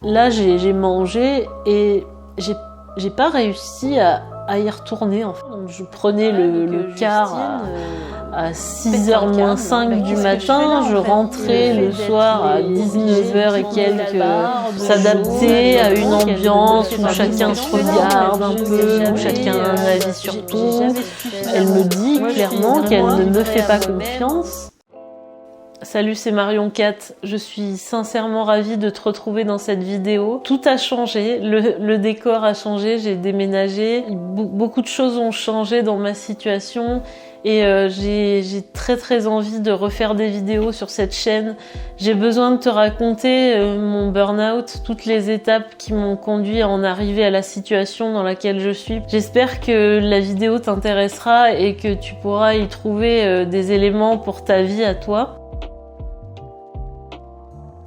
Là, j'ai mangé et j'ai pas réussi à y retourner. En fait. Donc, je prenais le car à 6h moins 5 du matin, je rentrais le soir à 19h et quelques, s'adapter à une ambiance où chacun se regarde un peu, où chacun a un avis sur tout. Elle me dit clairement qu'elle ne me fait pas confiance. Salut, c'est Marion Cat. Je suis sincèrement ravie de te retrouver dans cette vidéo. Tout a changé, le décor a changé, j'ai déménagé. Beaucoup de choses ont changé dans ma situation et j'ai très envie de refaire des vidéos sur cette chaîne. J'ai besoin de te raconter mon burn-out, toutes les étapes qui m'ont conduit à en arriver à la situation dans laquelle je suis. J'espère que la vidéo t'intéressera et que tu pourras y trouver des éléments pour ta vie à toi.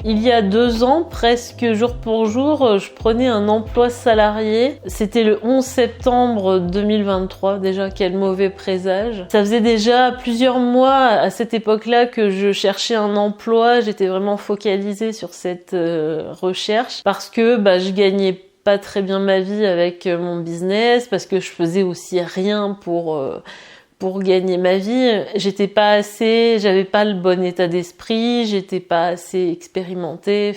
Il y a 2 ans, presque jour pour jour, je prenais un emploi salarié. C'était le 11 septembre 2023, déjà quel mauvais présage. Ça faisait déjà plusieurs mois à cette époque-là que je cherchais un emploi, j'étais vraiment focalisée sur cette recherche parce que je gagnais pas très bien ma vie avec mon business, parce que je faisais aussi rien pour gagner ma vie. J'avais pas le bon état d'esprit, j'étais pas assez expérimentée,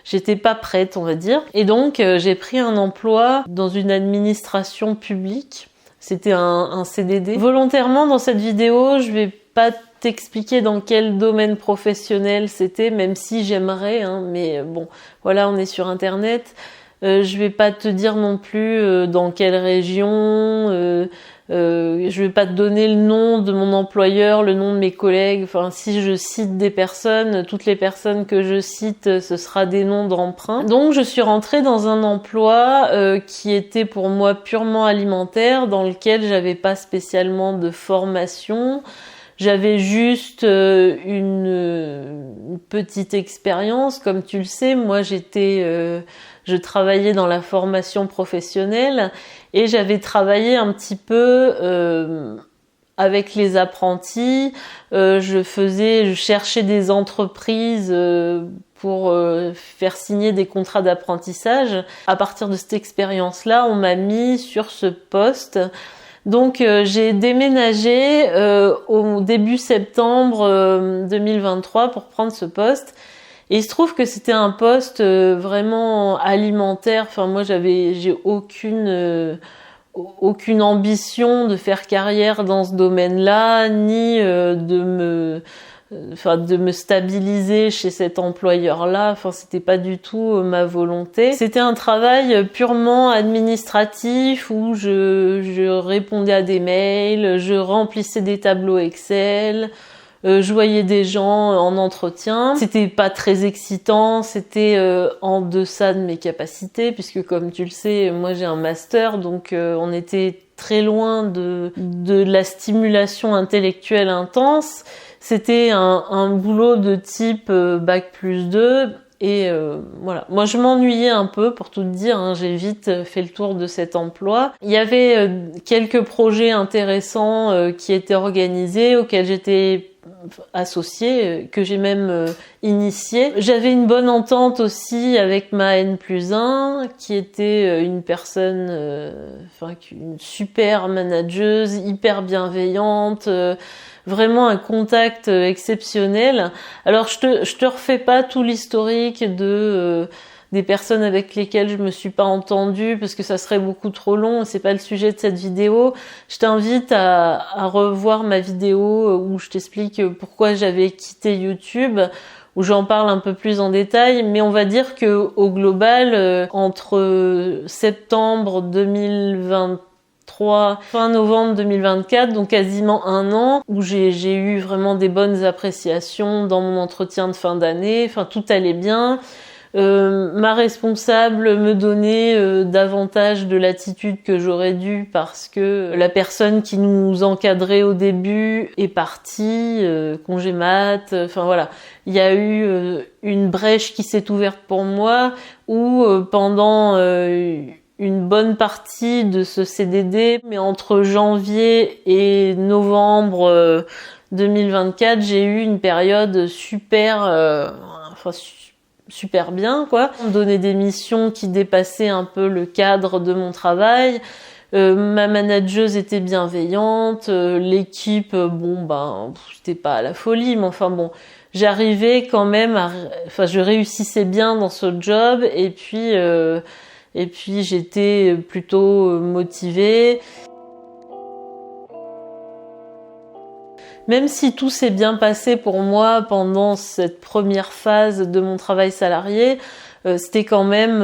j'étais pas prête, on va dire. Et donc, j'ai pris un emploi dans une administration publique. C'était un CDD. Volontairement, dans cette vidéo, je vais pas t'expliquer dans quel domaine professionnel c'était, même si j'aimerais, mais bon, voilà, on est sur Internet. Je vais pas te dire non plus dans quelle région, je vais pas te donner le nom de mon employeur, le nom de mes collègues. Si je cite des personnes, toutes les personnes que je cite, ce sera des noms d'emprunt. Donc je suis rentrée dans un emploi qui était pour moi purement alimentaire, dans lequel j'avais pas spécialement de formation. J'avais juste une petite expérience, comme tu le sais. Moi, je travaillais dans la formation professionnelle et j'avais travaillé un petit peu avec les apprentis. Je cherchais des entreprises pour faire signer des contrats d'apprentissage. À partir de cette expérience-là, on m'a mis sur ce poste. Donc j'ai déménagé au début septembre 2023 pour prendre ce poste. Et il se trouve que c'était un poste vraiment alimentaire. Moi j'ai aucune ambition de faire carrière dans ce domaine-là, ni de me stabiliser chez cet employeur-là. C'était pas du tout ma volonté. C'était un travail purement administratif où je répondais à des mails, je remplissais des tableaux Excel, je voyais des gens en entretien. C'était pas très excitant, c'était en deçà de mes capacités, puisque comme tu le sais, moi j'ai un master, donc on était très loin de la stimulation intellectuelle intense. C'était un boulot de type Bac+2 et voilà. Moi je m'ennuyais un peu, pour tout te dire, j'ai vite fait le tour de cet emploi. Il y avait quelques projets intéressants qui étaient organisés, auxquels j'étais associée, que j'ai même initié. J'avais une bonne entente aussi avec ma N+1 qui était une personne, une super manageuse, hyper bienveillante, vraiment un contact exceptionnel. Alors je te refais pas tout l'historique des personnes avec lesquelles je me suis pas entendue parce que ça serait beaucoup trop long, c'est pas le sujet de cette vidéo. Je t'invite à revoir ma vidéo où je t'explique pourquoi j'avais quitté YouTube, où j'en parle un peu plus en détail, mais on va dire que au global, entre septembre 2023, fin novembre 2024, donc quasiment un an, où j'ai eu vraiment des bonnes appréciations dans mon entretien de fin d'année, tout allait bien. Ma responsable me donnait davantage de l'attitude que j'aurais dû parce que la personne qui nous encadrait au début est partie, congé mat, voilà. Il y a eu une brèche qui s'est ouverte pour moi où pendant une bonne partie de ce CDD, mais entre janvier et novembre 2024, j'ai eu une période super super bien, quoi. On me donnait des missions qui dépassaient un peu le cadre de mon travail. Ma manageuse était bienveillante, l'équipe, c'était pas à la folie, mais enfin bon, j'arrivais quand même je réussissais bien dans ce job, et puis j'étais plutôt motivée. Même si tout s'est bien passé pour moi pendant cette première phase de mon travail salarié, c'était quand même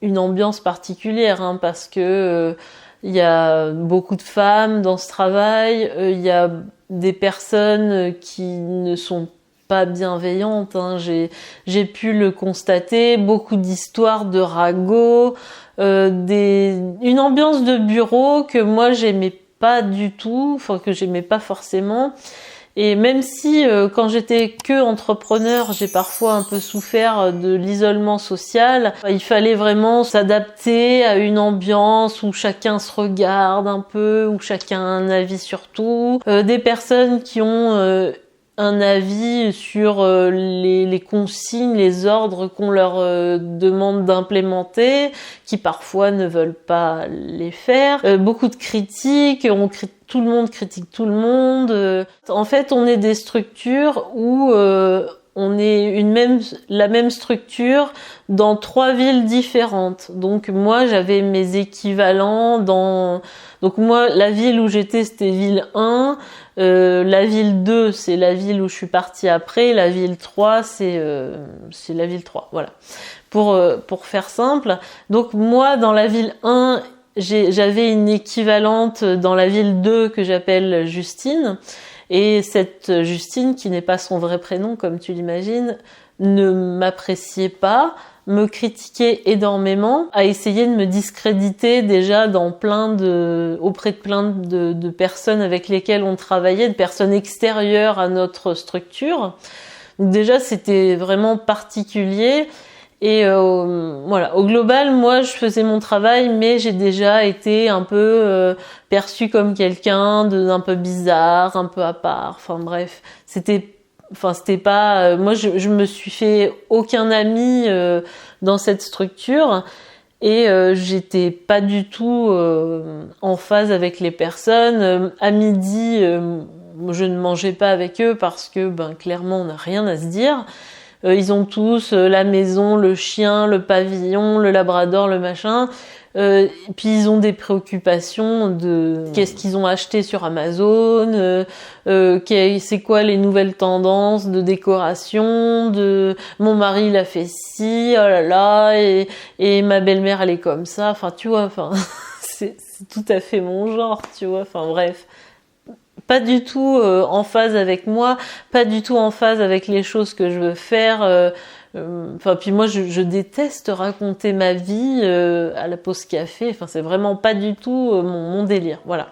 une ambiance particulière, hein, parce que il y a beaucoup de femmes dans ce travail, il y a des personnes qui ne sont pas bienveillantes, hein. J'ai pu le constater, beaucoup d'histoires de ragots, une ambiance de bureau que moi j'aimais pas du tout, enfin que j'aimais pas forcément. Et même si quand j'étais que entrepreneur, j'ai parfois un peu souffert de l'isolement social, il fallait vraiment s'adapter à une ambiance où chacun se regarde un peu, où chacun a un avis sur tout. Des personnes qui ont un avis sur les consignes, les ordres qu'on leur demande d'implémenter, qui parfois ne veulent pas les faire. Beaucoup de critiques, tout le monde critique tout le monde. En fait, on est des structures où on est la même structure dans 3 villes différentes. Donc moi, j'avais mes équivalents donc moi, la ville où j'étais, c'était ville 1. La ville 2, c'est la ville où je suis partie après. La ville 3, c'est la ville 3. Voilà. Pour faire simple. Donc moi, dans la ville 1, j'avais une équivalente dans la ville 2 que j'appelle Justine. Et cette Justine, qui n'est pas son vrai prénom, comme tu l'imagines, ne m'appréciait pas, me critiquait énormément, a essayé de me discréditer déjà auprès de plein de personnes avec lesquelles on travaillait, de personnes extérieures à notre structure. Donc déjà, c'était vraiment particulier. Et voilà, au global, moi, je faisais mon travail, mais j'ai déjà été un peu perçue comme quelqu'un d'un peu bizarre, un peu à part. Enfin bref, c'était pas. Moi, je me suis fait aucun ami dans cette structure, et j'étais pas du tout en phase avec les personnes. À midi, je ne mangeais pas avec eux parce que, clairement, on n'a rien à se dire. Ils ont tous la maison, le chien, le pavillon, le labrador, le machin. Puis ils ont des préoccupations de qu'est-ce qu'ils ont acheté sur Amazon, c'est quoi les nouvelles tendances de décoration, de mon mari il a fait ci, oh là là, et ma belle-mère elle est comme ça. Enfin tu vois, c'est tout à fait mon genre, tu vois. Enfin bref. Pas du tout en phase avec moi, pas du tout en phase avec les choses que je veux faire. Puis moi, je déteste raconter ma vie à la pause café. Enfin, c'est vraiment pas du tout mon délire. Voilà.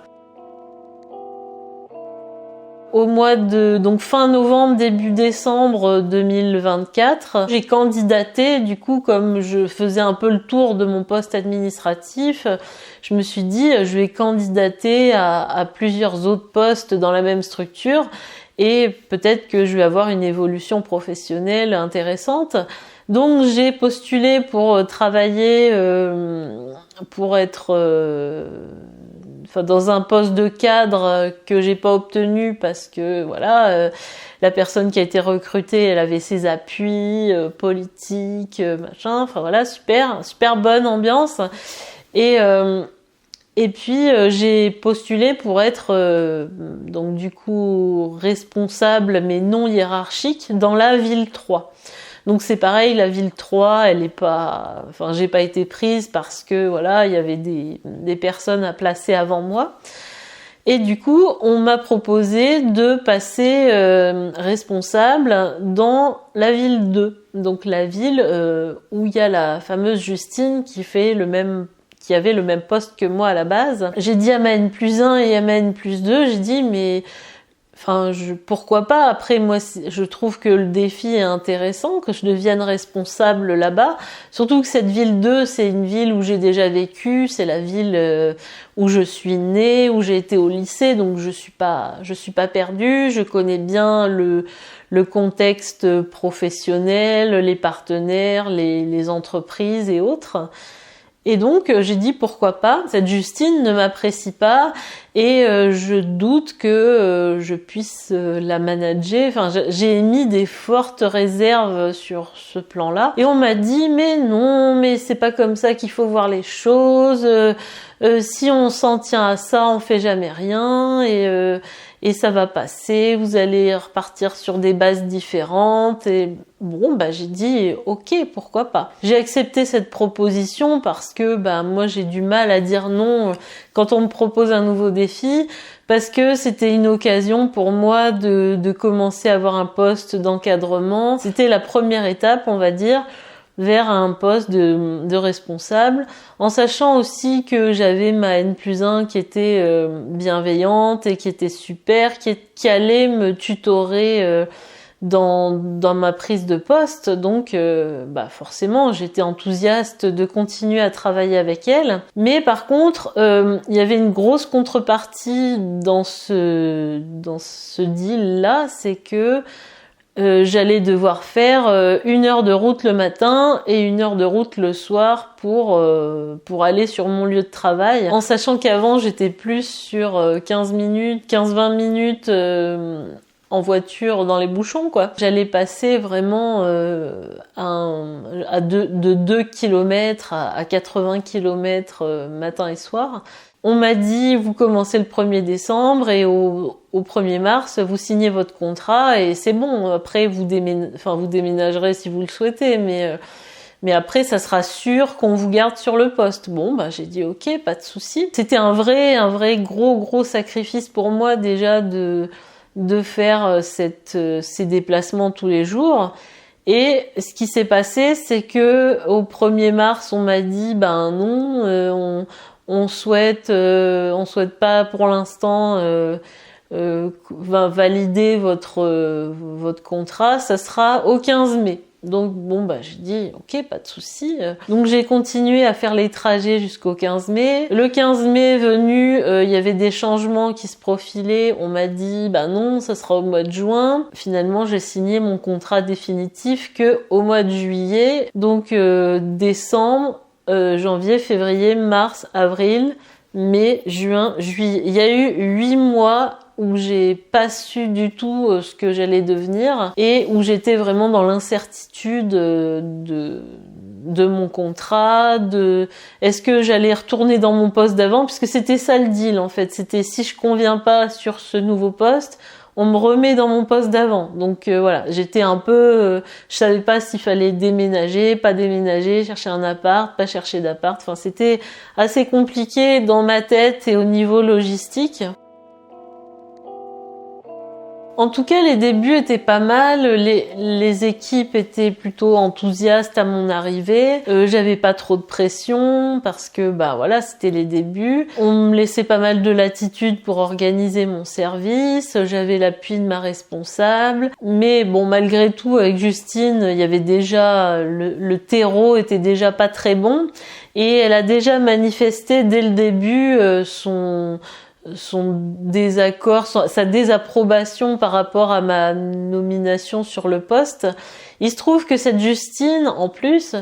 Au mois donc fin novembre, début décembre 2024, j'ai candidaté, du coup, comme je faisais un peu le tour de mon poste administratif, je me suis dit, je vais candidater à plusieurs autres postes dans la même structure, et peut-être que je vais avoir une évolution professionnelle intéressante. Donc j'ai postulé pour travailler, pour être dans un poste de cadre que j'ai pas obtenu parce que voilà, la personne qui a été recrutée, elle avait ses appuis politiques, machin. Enfin voilà, super bonne ambiance. Et puis j'ai postulé pour être donc du coup responsable mais non hiérarchique dans la ville 3. Donc c'est pareil, la ville 3, j'ai pas été prise parce que voilà, il y avait des personnes à placer avant moi. Et du coup, on m'a proposé de passer responsable dans la ville 2. Donc la ville où il y a la fameuse Justine qui avait le même poste que moi à la base. J'ai dit à ma N+1 et à ma N+2, j'ai dit mais pourquoi pas. Après, moi, je trouve que le défi est intéressant, que je devienne responsable là-bas. Surtout que cette ville 2, c'est une ville où j'ai déjà vécu, c'est la ville où je suis née, où j'ai été au lycée, donc je suis pas perdue. Je connais bien le contexte professionnel, les partenaires, les entreprises et autres. Et donc j'ai dit pourquoi pas, cette Justine ne m'apprécie pas et je doute que je puisse la manager. Enfin, j'ai émis des fortes réserves sur ce plan-là. Et on m'a dit mais non, mais c'est pas comme ça qu'il faut voir les choses. Si on s'en tient à ça, on fait jamais rien et ça va passer. Vous allez repartir sur des bases différentes. Et bon, j'ai dit ok, pourquoi pas. J'ai accepté cette proposition parce que moi j'ai du mal à dire non quand on me propose un nouveau défi, parce que c'était une occasion pour moi de commencer à avoir un poste d'encadrement. C'était la première étape, on va dire, vers un poste de responsable, en sachant aussi que j'avais ma N+1 qui était bienveillante et qui était super, qui allait me tutorer dans ma prise de poste. Donc forcément j'étais enthousiaste de continuer à travailler avec elle. Mais par contre il y avait une grosse contrepartie dans ce deal là, c'est que j'allais devoir faire 1 heure de route le matin et 1 heure de route le soir pour aller sur mon lieu de travail, en sachant qu'avant j'étais plus sur 15-20 minutes en voiture dans les bouchons, quoi. J'allais passer vraiment de 2 km à 80 km matin et soir. On m'a dit, vous commencez le 1er décembre et au 1er mars, vous signez votre contrat et c'est bon. Après, vous déménagerez si vous le souhaitez, mais après, ça sera sûr qu'on vous garde sur le poste. Bon, j'ai dit ok, pas de souci. C'était un vrai gros sacrifice pour moi déjà de faire ces déplacements tous les jours. Et ce qui s'est passé, c'est que au 1er mars, on m'a dit non, on souhaite pas pour l'instant valider votre contrat, ça sera au 15 mai. Donc j'ai dit ok, pas de souci. Donc j'ai continué à faire les trajets jusqu'au 15 mai. Le 15 mai venu, il y avait des changements qui se profilaient. On m'a dit non, ça sera au mois de juin. Finalement, j'ai signé mon contrat définitif que au mois de juillet. Donc décembre, janvier, février, mars, avril, mai, juin, juillet. Il y a eu 8 mois où j'ai pas su du tout ce que j'allais devenir et où j'étais vraiment dans l'incertitude de mon contrat, est-ce que j'allais retourner dans mon poste d'avant, puisque c'était ça le deal en fait. C'était si je conviens pas sur ce nouveau poste, on me remet dans mon poste d'avant. Donc voilà, j'étais un peu je savais pas s'il fallait déménager, pas déménager, chercher un appart, pas chercher d'appart. Enfin, c'était assez compliqué dans ma tête et au niveau logistique. En tout cas, les débuts étaient pas mal, les équipes étaient plutôt enthousiastes à mon arrivée. J'avais pas trop de pression parce que c'était les débuts. On me laissait pas mal de latitude pour organiser mon service. J'avais l'appui de ma responsable. Mais malgré tout, avec Justine, il y avait déjà le terreau était déjà pas très bon et elle a déjà manifesté dès le début son désaccord, sa désapprobation par rapport à ma nomination sur le poste. Il se trouve que cette Justine, en plus,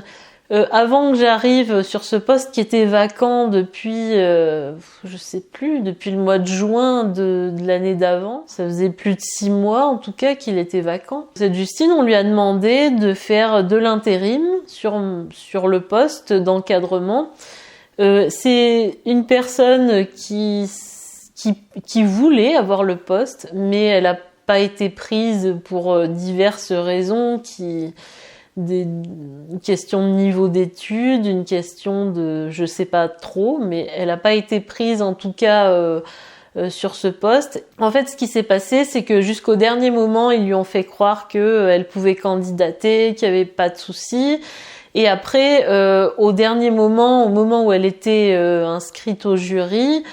avant que j'arrive sur ce poste qui était vacant depuis, je sais plus, depuis le mois de juin de l'année d'avant, ça faisait plus de 6 mois en tout cas qu'il était vacant. Cette Justine, on lui a demandé de faire de l'intérim sur le poste d'encadrement. C'est une personne qui voulait avoir le poste, mais elle n'a pas été prise pour diverses raisons, une question de niveau d'études, une question de je sais pas trop, mais elle n'a pas été prise en tout cas sur ce poste. En fait, ce qui s'est passé, c'est que jusqu'au dernier moment, ils lui ont fait croire qu'elle pouvait candidater, qu'il n'y avait pas de souci. Et après, au dernier moment, au moment où elle était inscrite au jury,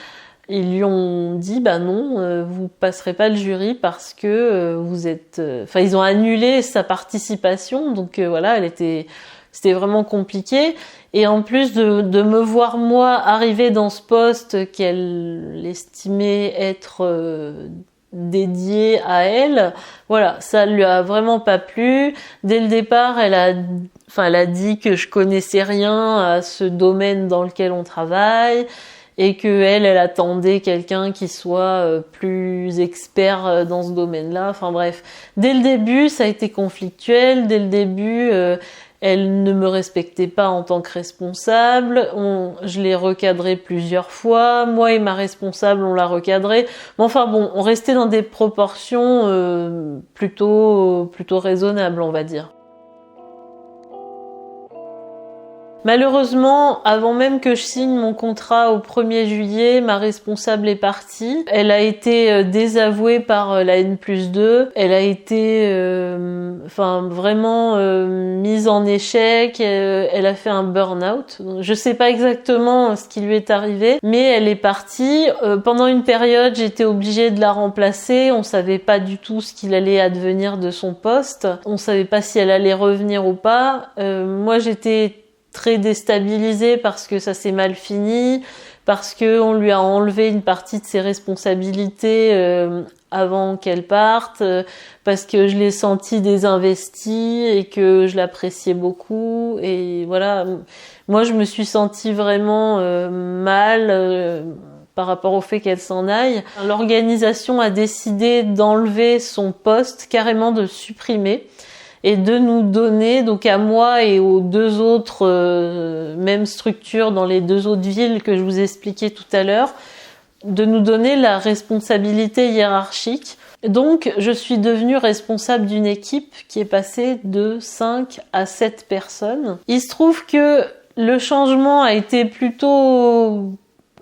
ils lui ont dit non, vous passerez pas le jury parce que vous êtes ils ont annulé sa participation. Donc c'était vraiment compliqué et en plus de me voir moi arriver dans ce poste qu'elle estimait être dédié à elle. Voilà, ça lui a vraiment pas plu. Dès le départ, elle a dit que je connaissais rien à ce domaine dans lequel on travaille et que elle attendait quelqu'un qui soit plus expert dans ce domaine-là. Enfin bref, dès le début, ça a été conflictuel. Dès le début, elle ne me respectait pas en tant que responsable. Je l'ai recadrée plusieurs fois. Moi et ma responsable, on l'a recadrée. Mais enfin bon, on restait dans des proportions plutôt raisonnables, on va dire. Malheureusement, avant même que je signe mon contrat au 1er juillet, ma responsable est partie. Elle a été désavouée par la N+2. Elle a été vraiment mise en échec. Elle a fait un burn-out. Je sais pas exactement ce qui lui est arrivé, mais elle est partie. Pendant une période, j'étais obligée de la remplacer. On savait pas du tout ce qu'il allait advenir de son poste. On savait pas si elle allait revenir ou pas. Moi, j'étais très déstabilisée parce que ça s'est mal fini, parce que on lui a enlevé une partie de ses responsabilités avant qu'elle parte, parce que je l'ai sentie désinvestie et que je l'appréciais beaucoup. Et voilà, moi je me suis sentie vraiment mal par rapport au fait qu'elle s'en aille. L'organisation a décidé d'enlever son poste, carrément de le supprimer, et de nous donner, donc à moi et aux 2 autres mêmes structures dans les 2 autres villes que je vous expliquais tout à l'heure, de nous donner la responsabilité hiérarchique. Donc je suis devenue responsable d'une équipe qui est passée de 5 à 7 personnes. Il se trouve que le changement a été plutôt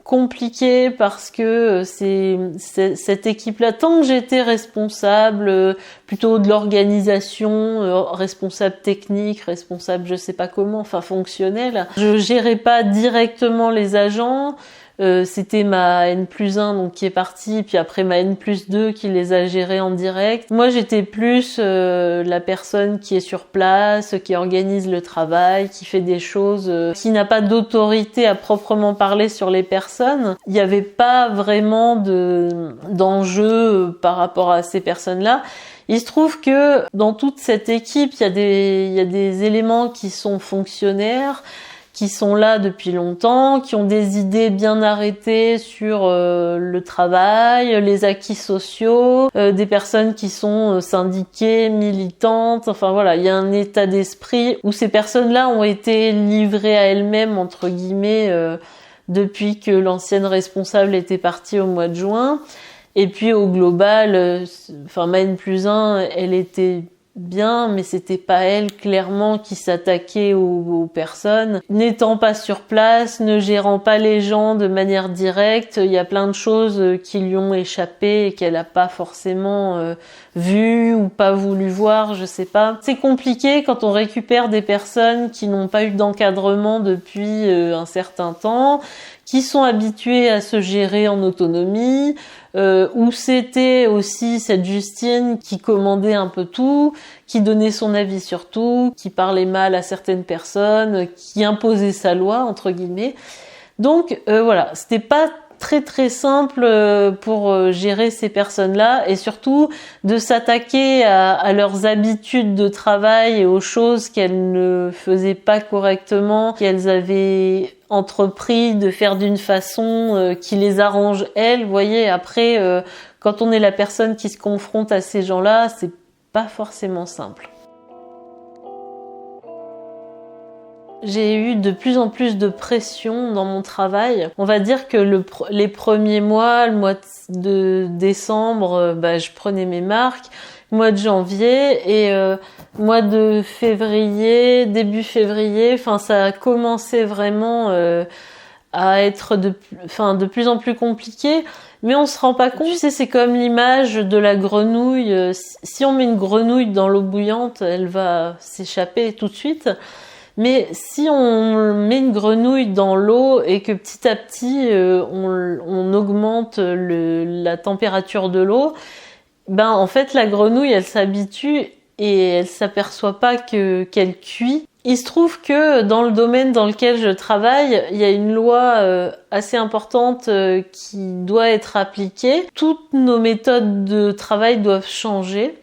compliqué parce que c'est cette équipe-là, tant que j'étais responsable plutôt de l'organisation, responsable technique, responsable je sais pas comment, enfin fonctionnel, je gérais pas directement les agents. C'était ma N+1 donc qui est partie, puis après ma N+2 qui les a gérés en direct. Moi j'étais plus la personne qui est sur place, qui organise le travail, qui fait des choses, qui n'a pas d'autorité à proprement parler sur les personnes. Il n'y avait pas vraiment d'enjeu par rapport à ces personnes-là. Il se trouve que dans toute cette équipe, il y a des éléments qui sont fonctionnaires, qui sont là depuis longtemps, qui ont des idées bien arrêtées sur le travail, les acquis sociaux, des personnes qui sont syndiquées, militantes. Enfin voilà, il y a un état d'esprit où ces personnes-là ont été livrées à elles-mêmes, entre guillemets, depuis que l'ancienne responsable était partie au mois de juin. Et puis au global, ma N+1, elle était bien, mais c'était pas elle clairement qui s'attaquait aux personnes. N'étant pas sur place, ne gérant pas les gens de manière directe, il y a plein de choses qui lui ont échappé et qu'elle a pas forcément vu ou pas voulu voir, je sais pas. C'est compliqué quand on récupère des personnes qui n'ont pas eu d'encadrement depuis un certain temps, qui sont habituées à se gérer en autonomie, où c'était aussi cette Justine qui commandait un peu tout, qui donnait son avis sur tout, qui parlait mal à certaines personnes, qui imposait sa loi, entre guillemets. Donc voilà, c'était pas très simple pour gérer ces personnes-là, et surtout de s'attaquer à leurs habitudes de travail et aux choses qu'elles ne faisaient pas correctement, qu'elles avaient entrepris de faire d'une façon qui les arrange elles. Vous voyez, après, quand on est la personne qui se confronte à ces gens-là, c'est pas forcément simple. J'ai eu de plus en plus de pression dans mon travail. On va dire que les premiers mois, le mois de décembre, je prenais mes marques. Mois de janvier et mois de février, début février, ça a commencé vraiment à être de plus en plus compliqué. Mais on se rend pas compte. Tu sais, c'est comme l'image de la grenouille. Si on met une grenouille dans l'eau bouillante, elle va s'échapper tout de suite. Mais si on met une grenouille dans l'eau et que petit à petit on augmente la température de l'eau, en fait la grenouille elle s'habitue et elle s'aperçoit pas qu'elle cuit. Il se trouve que dans le domaine dans lequel je travaille, il y a une loi assez importante qui doit être appliquée. Toutes nos méthodes de travail doivent changer.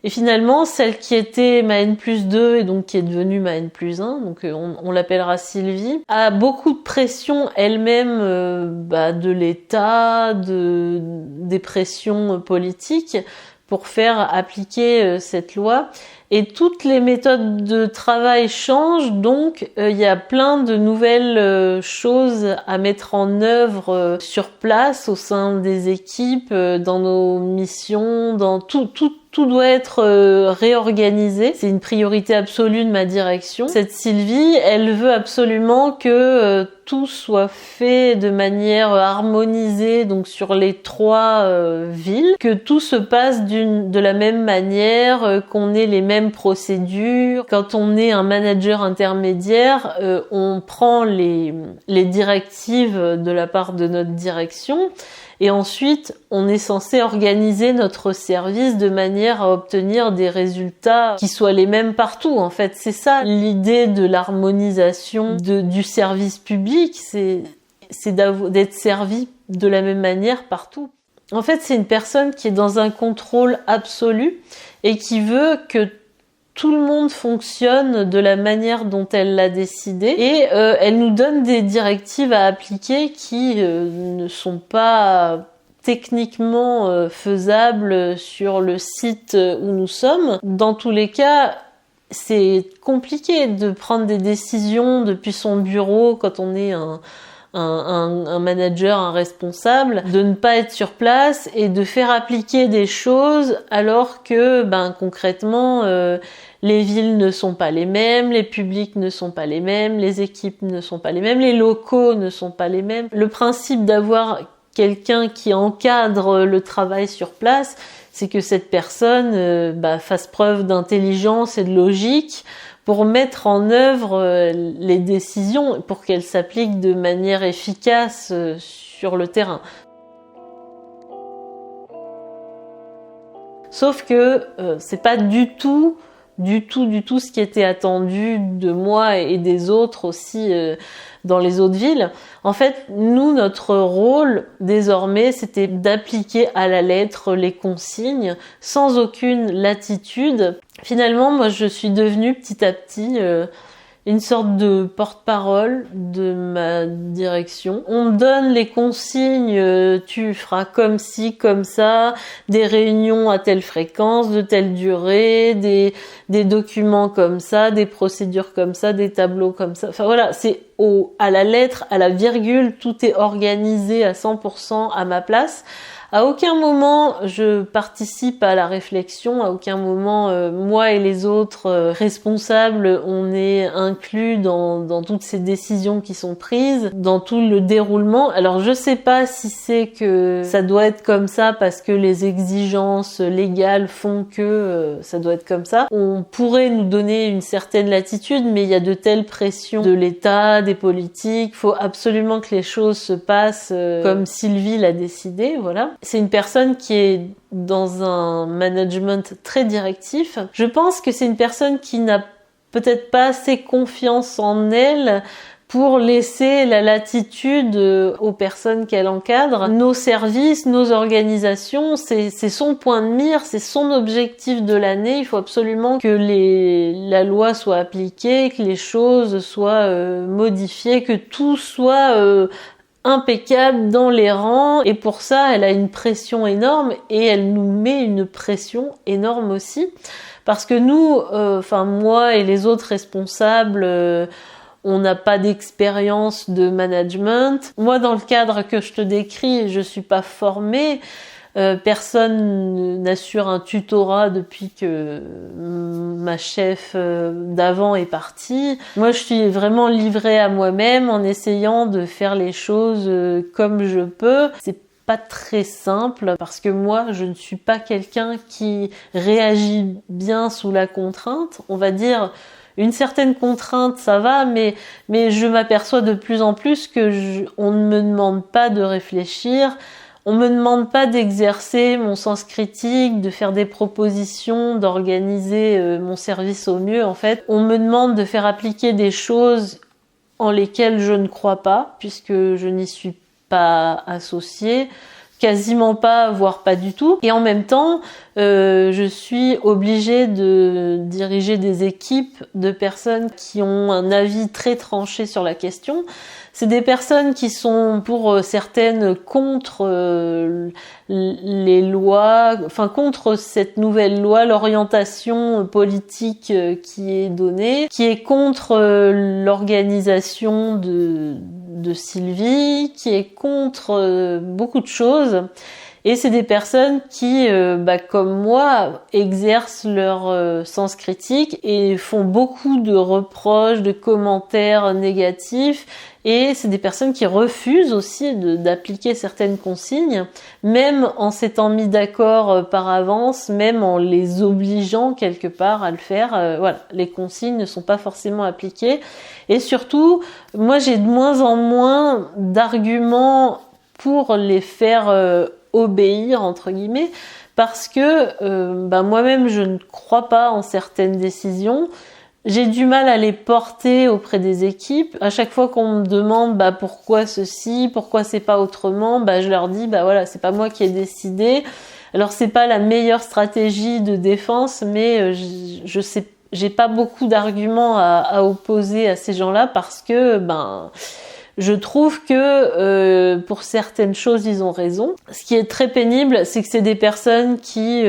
Et finalement, celle qui était ma N+2 et donc qui est devenue ma N+1, donc on l'appellera Sylvie, a beaucoup de pression elle-même de l'État, des pressions politiques pour faire appliquer cette loi. Et toutes les méthodes de travail changent, donc il y a plein de nouvelles choses à mettre en œuvre sur place, au sein des équipes, dans nos missions, dans tout doit être réorganisé. C'est une priorité absolue de ma direction. Cette Sylvie, elle veut absolument que tout soit fait de manière harmonisée, donc sur les 3 villes, que tout se passe de la même manière, qu'on ait les mêmes procédures. Quand on est un manager intermédiaire, on prend les directives de la part de notre direction. Et ensuite, on est censé organiser notre service de manière à obtenir des résultats qui soient les mêmes partout. En fait, c'est ça l'idée de l'harmonisation du service public, c'est d'être servi de la même manière partout. En fait, c'est une personne qui est dans un contrôle absolu et qui veut que tout le monde fonctionne de la manière dont elle l'a décidé et elle nous donne des directives à appliquer qui ne sont pas techniquement faisables sur le site où nous sommes. Dans tous les cas, c'est compliqué de prendre des décisions depuis son bureau quand on est un manager, un responsable, de ne pas être sur place et de faire appliquer des choses alors que concrètement les villes ne sont pas les mêmes, les publics ne sont pas les mêmes, les équipes ne sont pas les mêmes, les locaux ne sont pas les mêmes. Le principe d'avoir quelqu'un qui encadre le travail sur place, c'est que cette personne fasse preuve d'intelligence et de logique pour mettre en œuvre les décisions, pour qu'elles s'appliquent de manière efficace sur le terrain. Sauf que c'est pas du tout ce qui était attendu de moi et des autres aussi dans les autres villes. En fait, nous, notre rôle désormais, c'était d'appliquer à la lettre les consignes sans aucune latitude. Finalement, moi, je suis devenue petit à petit une sorte de porte-parole de ma direction. On me donne les consignes, tu feras comme ci, comme ça, des réunions à telle fréquence, de telle durée, des documents comme ça, des procédures comme ça, des tableaux comme ça. Enfin voilà, c'est à la lettre, à la virgule, tout est organisé à 100% à ma place. À aucun moment je participe à la réflexion, à aucun moment moi et les autres responsables on est inclus dans toutes ces décisions qui sont prises, dans tout le déroulement. Alors je sais pas si c'est que ça doit être comme ça parce que les exigences légales font que ça doit être comme ça. On pourrait nous donner une certaine latitude, mais il y a de telles pressions de l'État, des politiques, faut absolument que les choses se passent comme Sylvie l'a décidé, voilà. C'est une personne qui est dans un management très directif. Je pense que c'est une personne qui n'a peut-être pas assez confiance en elle pour laisser la latitude aux personnes qu'elle encadre. Nos services, nos organisations, c'est son point de mire, c'est son objectif de l'année. Il faut absolument que la loi soit appliquée, que les choses soient modifiées, que tout soit impeccable dans les rangs, et pour ça elle a une pression énorme et elle nous met une pression énorme aussi parce que nous, moi et les autres responsables, on n'a pas d'expérience de management. Moi, dans le cadre que je te décris, je suis pas formée. Personne n'assure un tutorat depuis que ma chef d'avant est partie. Moi, je suis vraiment livrée à moi-même en essayant de faire les choses comme je peux. C'est pas très simple parce que moi, je ne suis pas quelqu'un qui réagit bien sous la contrainte. On va dire une certaine contrainte, ça va, mais je m'aperçois de plus en plus que on ne me demande pas de réfléchir. On me demande pas d'exercer mon sens critique, de faire des propositions, d'organiser mon service au mieux en fait. On me demande de faire appliquer des choses en lesquelles je ne crois pas, puisque je n'y suis pas associée, quasiment pas, voire pas du tout. Et en même temps, je suis obligée de diriger des équipes de personnes qui ont un avis très tranché sur la question. C'est des personnes qui sont pour certaines contre les lois, enfin contre cette nouvelle loi, l'orientation politique qui est donnée, qui est contre l'organisation de Sylvie, qui est contre beaucoup de choses. Et c'est des personnes qui, comme moi, exercent leur sens critique et font beaucoup de reproches, de commentaires négatifs. Et c'est des personnes qui refusent aussi d'appliquer certaines consignes, même en s'étant mis d'accord par avance, même en les obligeant quelque part à le faire. Voilà, les consignes ne sont pas forcément appliquées. Et surtout, moi j'ai de moins en moins d'arguments pour les faire obéir entre guillemets, parce que moi-même je ne crois pas en certaines décisions. J'ai du mal à les porter auprès des équipes. À chaque fois qu'on me demande pourquoi ceci, pourquoi c'est pas autrement, je leur dis voilà, c'est pas moi qui ai décidé. Alors c'est pas la meilleure stratégie de défense, mais je sais, j'ai pas beaucoup d'arguments à opposer à ces gens-là parce que je trouve que pour certaines choses ils ont raison. Ce qui est très pénible, c'est que c'est des personnes qui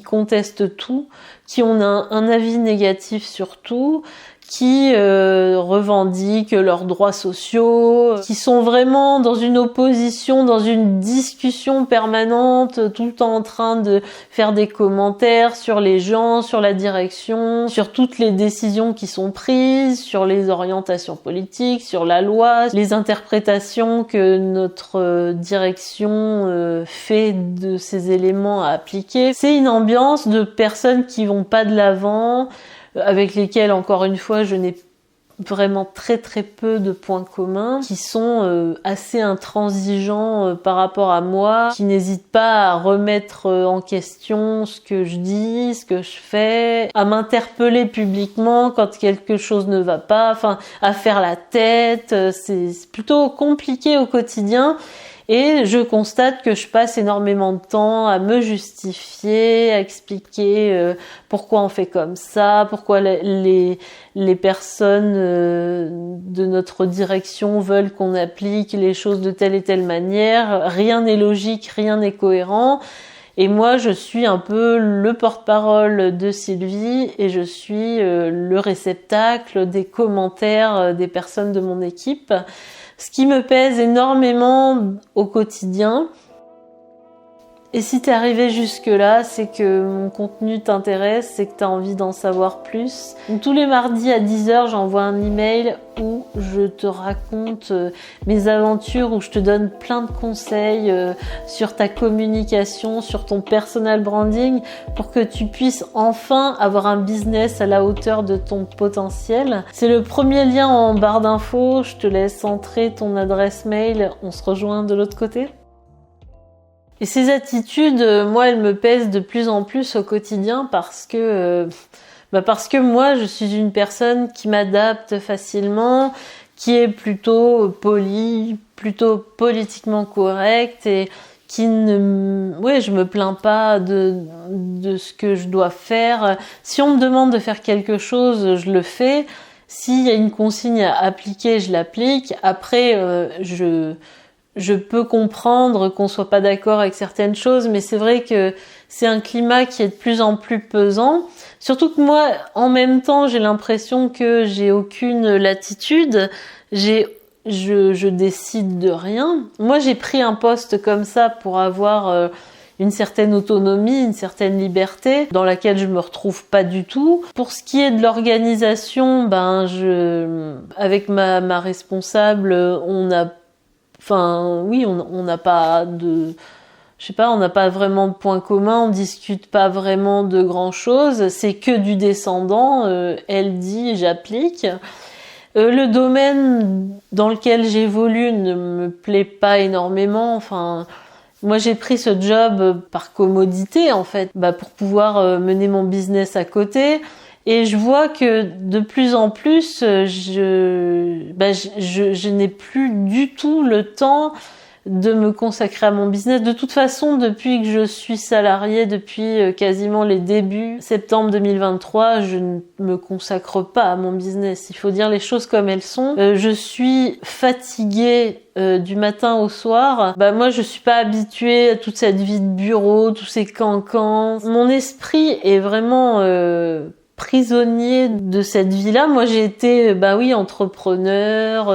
contestent tout, qui ont un avis négatif sur tout, qui revendiquent leurs droits sociaux, qui sont vraiment dans une opposition, dans une discussion permanente, tout le temps en train de faire des commentaires sur les gens, sur la direction, sur toutes les décisions qui sont prises, sur les orientations politiques, sur la loi, les interprétations que notre direction fait de ces éléments à appliquer. C'est une ambiance de personnes qui vont pas de l'avant, avec lesquels, encore une fois, je n'ai vraiment très très peu de points communs, qui sont assez intransigeants par rapport à moi, qui n'hésitent pas à remettre en question ce que je dis, ce que je fais, à m'interpeller publiquement quand quelque chose ne va pas, enfin à faire la tête. C'est plutôt compliqué au quotidien. Et je constate que je passe énormément de temps à me justifier, à expliquer pourquoi on fait comme ça, pourquoi les personnes de notre direction veulent qu'on applique les choses de telle et telle manière. Rien n'est logique, rien n'est cohérent. Et moi, je suis un peu le porte-parole de Sylvie et je suis le réceptacle des commentaires des personnes de mon équipe. Ce qui me pèse énormément au quotidien. Et si t'es arrivé jusque-là, c'est que mon contenu t'intéresse, c'est que t'as envie d'en savoir plus. Donc, tous les mardis à 10h, j'envoie un email où je te raconte mes aventures, où je te donne plein de conseils sur ta communication, sur ton personal branding, pour que tu puisses enfin avoir un business à la hauteur de ton potentiel. C'est le premier lien en barre d'infos, je te laisse entrer ton adresse mail, on se rejoint de l'autre côté. Et ces attitudes, moi, elles me pèsent de plus en plus au quotidien parce que moi, je suis une personne qui m'adapte facilement, qui est plutôt polie, plutôt politiquement correcte et je me plains pas de ce que je dois faire. Si on me demande de faire quelque chose, je le fais. S'il y a une consigne à appliquer, je l'applique. Après, je peux comprendre qu'on soit pas d'accord avec certaines choses, mais c'est vrai que c'est un climat qui est de plus en plus pesant. Surtout que moi, en même temps, j'ai l'impression que j'ai aucune latitude. Je décide de rien. Moi, j'ai pris un poste comme ça pour avoir une certaine autonomie, une certaine liberté, dans laquelle je me retrouve pas du tout. Pour ce qui est de l'organisation, avec ma responsable, on n'a pas on n'a pas vraiment de points communs, on discute pas vraiment de grand chose, c'est que du descendant, elle dit, j'applique. Le domaine dans lequel j'évolue ne me plaît pas énormément, Moi, j'ai pris ce job par commodité, en fait, pour pouvoir mener mon business à côté. Et je vois que de plus en plus, je n'ai plus du tout le temps de me consacrer à mon business. De toute façon, depuis que je suis salariée, depuis quasiment les débuts septembre 2023, je ne me consacre pas à mon business. Il faut dire les choses comme elles sont. Je suis fatiguée du matin au soir. Moi, je suis pas habituée à toute cette vie de bureau, tous ces cancans. Mon esprit est vraiment prisonnier de cette vie-là. Moi, j'ai été, entrepreneur,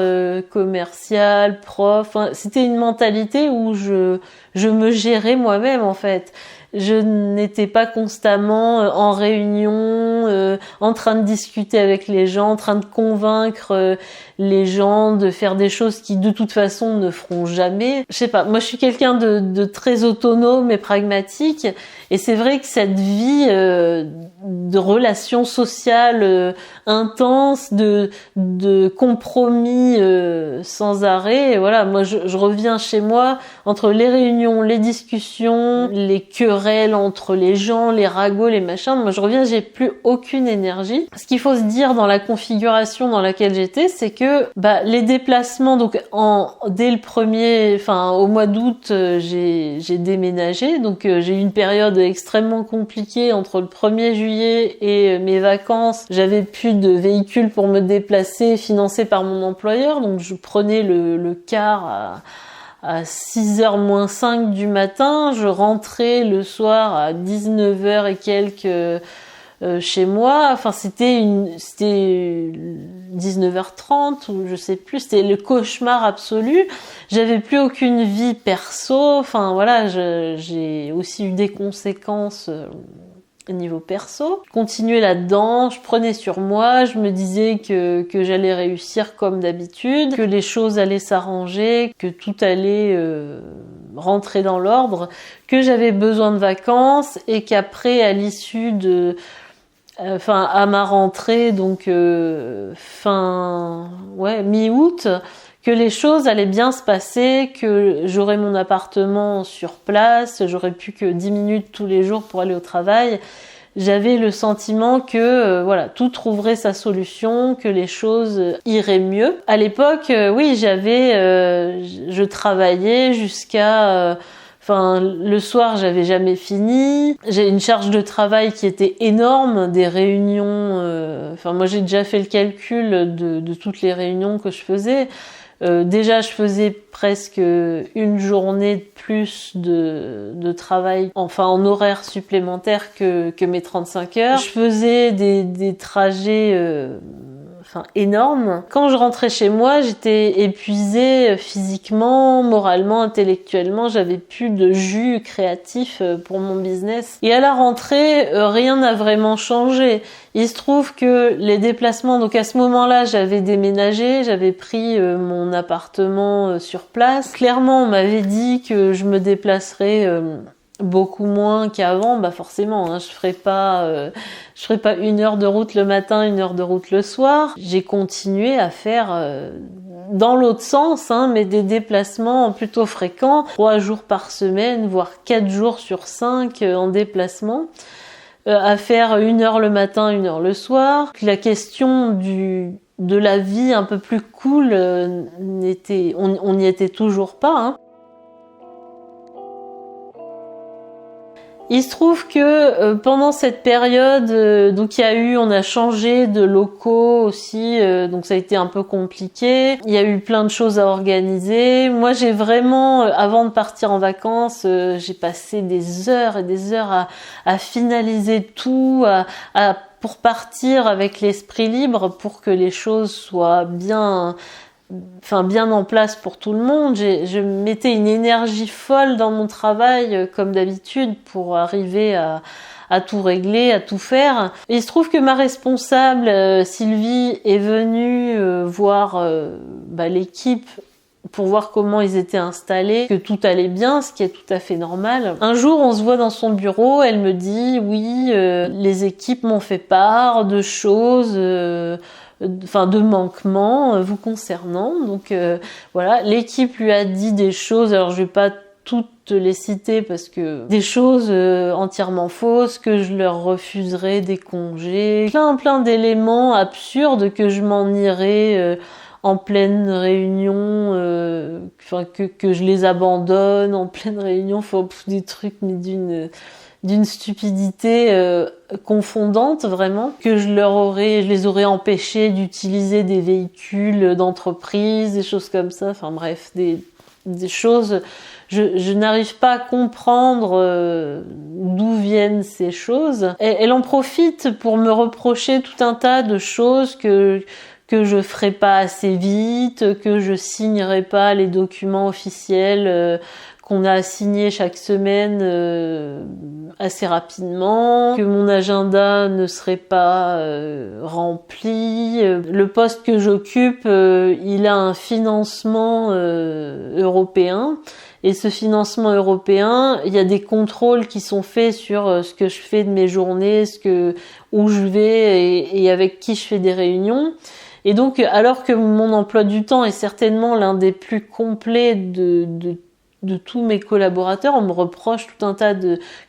commercial, prof. Enfin, c'était une mentalité où je me gérais moi-même, en fait. Je n'étais pas constamment en réunion, en train de discuter avec les gens, en train de convaincre les gens de faire des choses qui de toute façon ne feront jamais. Je sais pas, moi je suis quelqu'un de très autonome et pragmatique, et c'est vrai que cette vie de relations sociales intenses, de compromis sans arrêt, et voilà, moi je reviens chez moi entre les réunions, les discussions, les querelles entre les gens, les ragots, les machins. Moi, je reviens, j'ai plus aucune énergie. Ce qu'il faut se dire dans la configuration dans laquelle j'étais, c'est que les déplacements, donc au mois d'août, j'ai déménagé, donc j'ai eu une période extrêmement compliquée entre le 1er juillet et mes vacances. J'avais plus de véhicule pour me déplacer, financé par mon employeur, donc je prenais le car à 6h moins 5 du matin, je rentrais le soir à 19h et quelques chez moi. Enfin, c'était 19h30 ou je sais plus, c'était le cauchemar absolu. J'avais plus aucune vie perso. Enfin voilà, j'ai aussi eu des conséquences niveau perso. Je continuais là-dedans, je prenais sur moi, je me disais que j'allais réussir comme d'habitude, que les choses allaient s'arranger, que tout allait rentrer dans l'ordre, que j'avais besoin de vacances et qu'après, à l'issue à ma rentrée, donc mi-août, que les choses allaient bien se passer, que j'aurais mon appartement sur place, j'aurais plus que 10 minutes tous les jours pour aller au travail. J'avais le sentiment que tout trouverait sa solution, que les choses iraient mieux. À l'époque, je travaillais jusqu'à le soir, j'avais jamais fini. J'ai une charge de travail qui était énorme, des réunions. Moi, j'ai déjà fait le calcul de toutes les réunions que je faisais. Déjà, je faisais presque une journée de plus de travail, en horaire supplémentaire que mes 35 heures. Je faisais des trajets énormes. Quand je rentrais chez moi, j'étais épuisée physiquement, moralement, intellectuellement. J'avais plus de jus créatif pour mon business. Et à la rentrée, rien n'a vraiment changé. Il se trouve que les déplacements, donc à ce moment-là, j'avais déménagé, j'avais pris mon appartement sur place. Clairement, on m'avait dit que je me déplacerais beaucoup moins qu'avant. Forcément, je ferai pas 1 heure de route le matin, 1 heure de route le soir. J'ai continué à faire dans l'autre sens, mais des déplacements plutôt fréquents, 3 jours par semaine, voire 4 jours sur 5 en déplacement. À faire 1 heure le matin, 1 heure le soir. Puis la question de la vie un peu plus cool, on n'y était toujours pas. Il se trouve que pendant cette période, on a changé de locaux aussi, donc ça a été un peu compliqué. Il y a eu plein de choses à organiser. Moi, j'ai vraiment, avant de partir en vacances, j'ai passé des heures et des heures à finaliser tout, pour partir avec l'esprit libre, pour que les choses soient bien en place pour tout le monde. Je mettais une énergie folle dans mon travail, comme d'habitude, pour arriver à tout régler, à tout faire. Et il se trouve que ma responsable, Sylvie, est venue voir l'équipe pour voir comment ils étaient installés, que tout allait bien, ce qui est tout à fait normal. Un jour, on se voit dans son bureau, elle me dit « Oui, les équipes m'ont fait part de choses... de manquements vous concernant. » Donc l'équipe lui a dit des choses, alors je vais pas toutes les citer parce que des choses entièrement fausses, que je leur refuserais des congés, plein d'éléments absurdes, que je m'en irais en pleine réunion, que je les abandonne en pleine réunion, des trucs mais d'une stupidité confondante vraiment, que je les aurais empêchés d'utiliser des véhicules d'entreprise, des choses comme ça, enfin bref, des choses, je n'arrive pas à comprendre d'où viennent ces choses. Elle en profite pour me reprocher tout un tas de choses que je ferai pas assez vite, que je signerai pas les documents officiels qu'on a à signer chaque semaine assez rapidement, que mon agenda ne serait pas rempli. Le poste que j'occupe, il a un financement européen. Et ce financement européen, il y a des contrôles qui sont faits sur ce que je fais de mes journées, où je vais et avec qui je fais des réunions. Et donc, alors que mon emploi du temps est certainement l'un des plus complets de tous mes collaborateurs, on me reproche tout un tas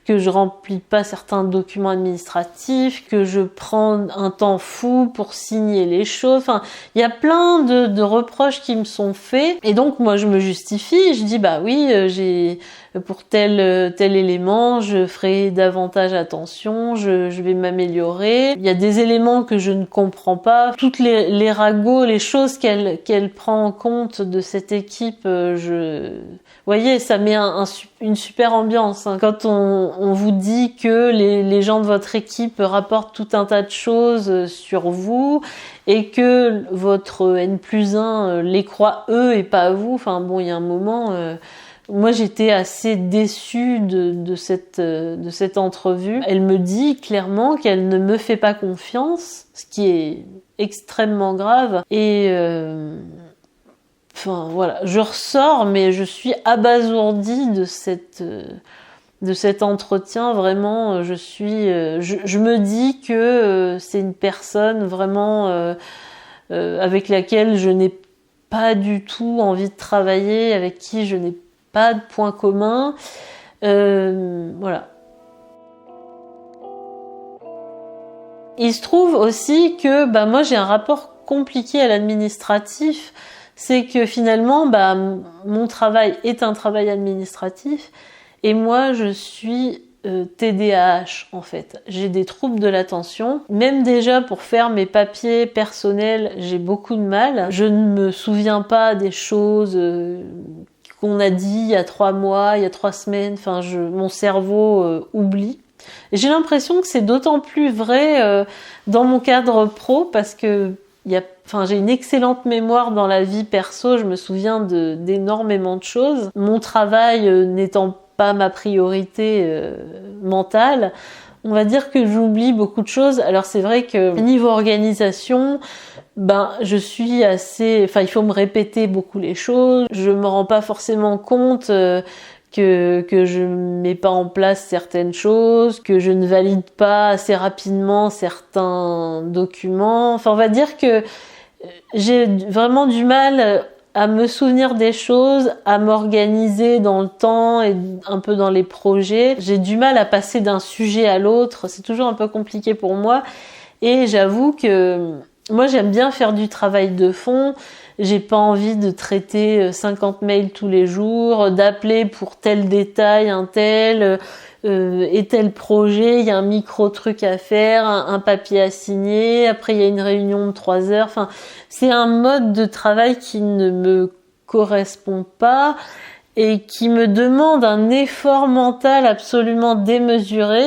que je remplis pas certains documents administratifs, que je prends un temps fou pour signer les choses. Enfin, il y a plein de reproches qui me sont faits. Et donc, moi, je me justifie. Je dis, bah oui, pour tel élément, je ferai davantage attention, je vais m'améliorer. Il y a des éléments que je ne comprends pas. Toutes les ragots, les choses qu'elle prend en compte de cette équipe, vous voyez, ça met une super ambiance. Quand on vous dit que les gens de votre équipe rapportent tout un tas de choses sur vous et que votre N+1 les croit eux et pas vous. Enfin bon, il y a un moment, moi j'étais assez déçue de cette entrevue. Elle me dit clairement qu'elle ne me fait pas confiance, ce qui est extrêmement grave. Et enfin voilà, je ressors, mais je suis abasourdie de cet entretien. Vraiment, je me dis que c'est une personne vraiment avec laquelle je n'ai pas du tout envie de travailler, avec qui je n'ai pas de points communs. Voilà. Il se trouve aussi que moi j'ai un rapport compliqué à l'administratif. C'est que finalement, mon travail est un travail administratif et moi, je suis TDAH en fait. J'ai des troubles de l'attention. Même déjà pour faire mes papiers personnels, j'ai beaucoup de mal. Je ne me souviens pas des choses qu'on a dit il y a 3 mois, il y a 3 semaines. Enfin, mon cerveau oublie. Et j'ai l'impression que c'est d'autant plus vrai dans mon cadre pro parce que j'ai une excellente mémoire dans la vie perso, je me souviens d'énormément de choses. Mon travail n'étant pas ma priorité mentale, on va dire que j'oublie beaucoup de choses. Alors c'est vrai que niveau organisation, je suis il faut me répéter beaucoup les choses. Je me rends pas forcément compte que je mets pas en place certaines choses, que je ne valide pas assez rapidement certains documents. Enfin, on va dire que j'ai vraiment du mal à me souvenir des choses, à m'organiser dans le temps et un peu dans les projets. J'ai du mal à passer d'un sujet à l'autre. C'est toujours un peu compliqué pour moi. Et j'avoue que moi, j'aime bien faire du travail de fond. J'ai pas envie de traiter 50 mails tous les jours, d'appeler pour tel détail, un tel et tel projet. Il y a un micro truc à faire, un papier à signer. Après, il y a une réunion de 3 heures. Enfin, c'est un mode de travail qui ne me correspond pas et qui me demande un effort mental absolument démesuré.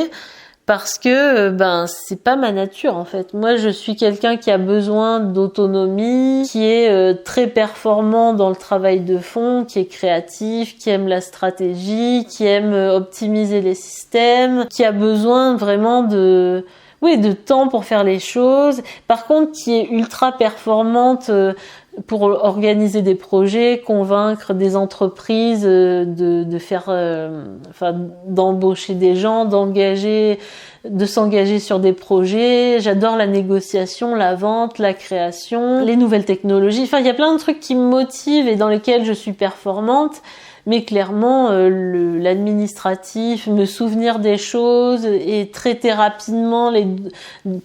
Parce que c'est pas ma nature en fait. Moi je suis quelqu'un qui a besoin d'autonomie, qui est très performant dans le travail de fond, qui est créatif, qui aime la stratégie, qui aime optimiser les systèmes, qui a besoin vraiment de temps pour faire les choses. Par contre qui est ultra performante pour organiser des projets, convaincre des entreprises de faire, d'embaucher des gens, de s'engager sur des projets. J'adore la négociation, la vente, la création, les nouvelles technologies. Enfin, il y a plein de trucs qui me motivent et dans lesquels je suis performante. mais clairement l'administratif, me souvenir des choses et traiter rapidement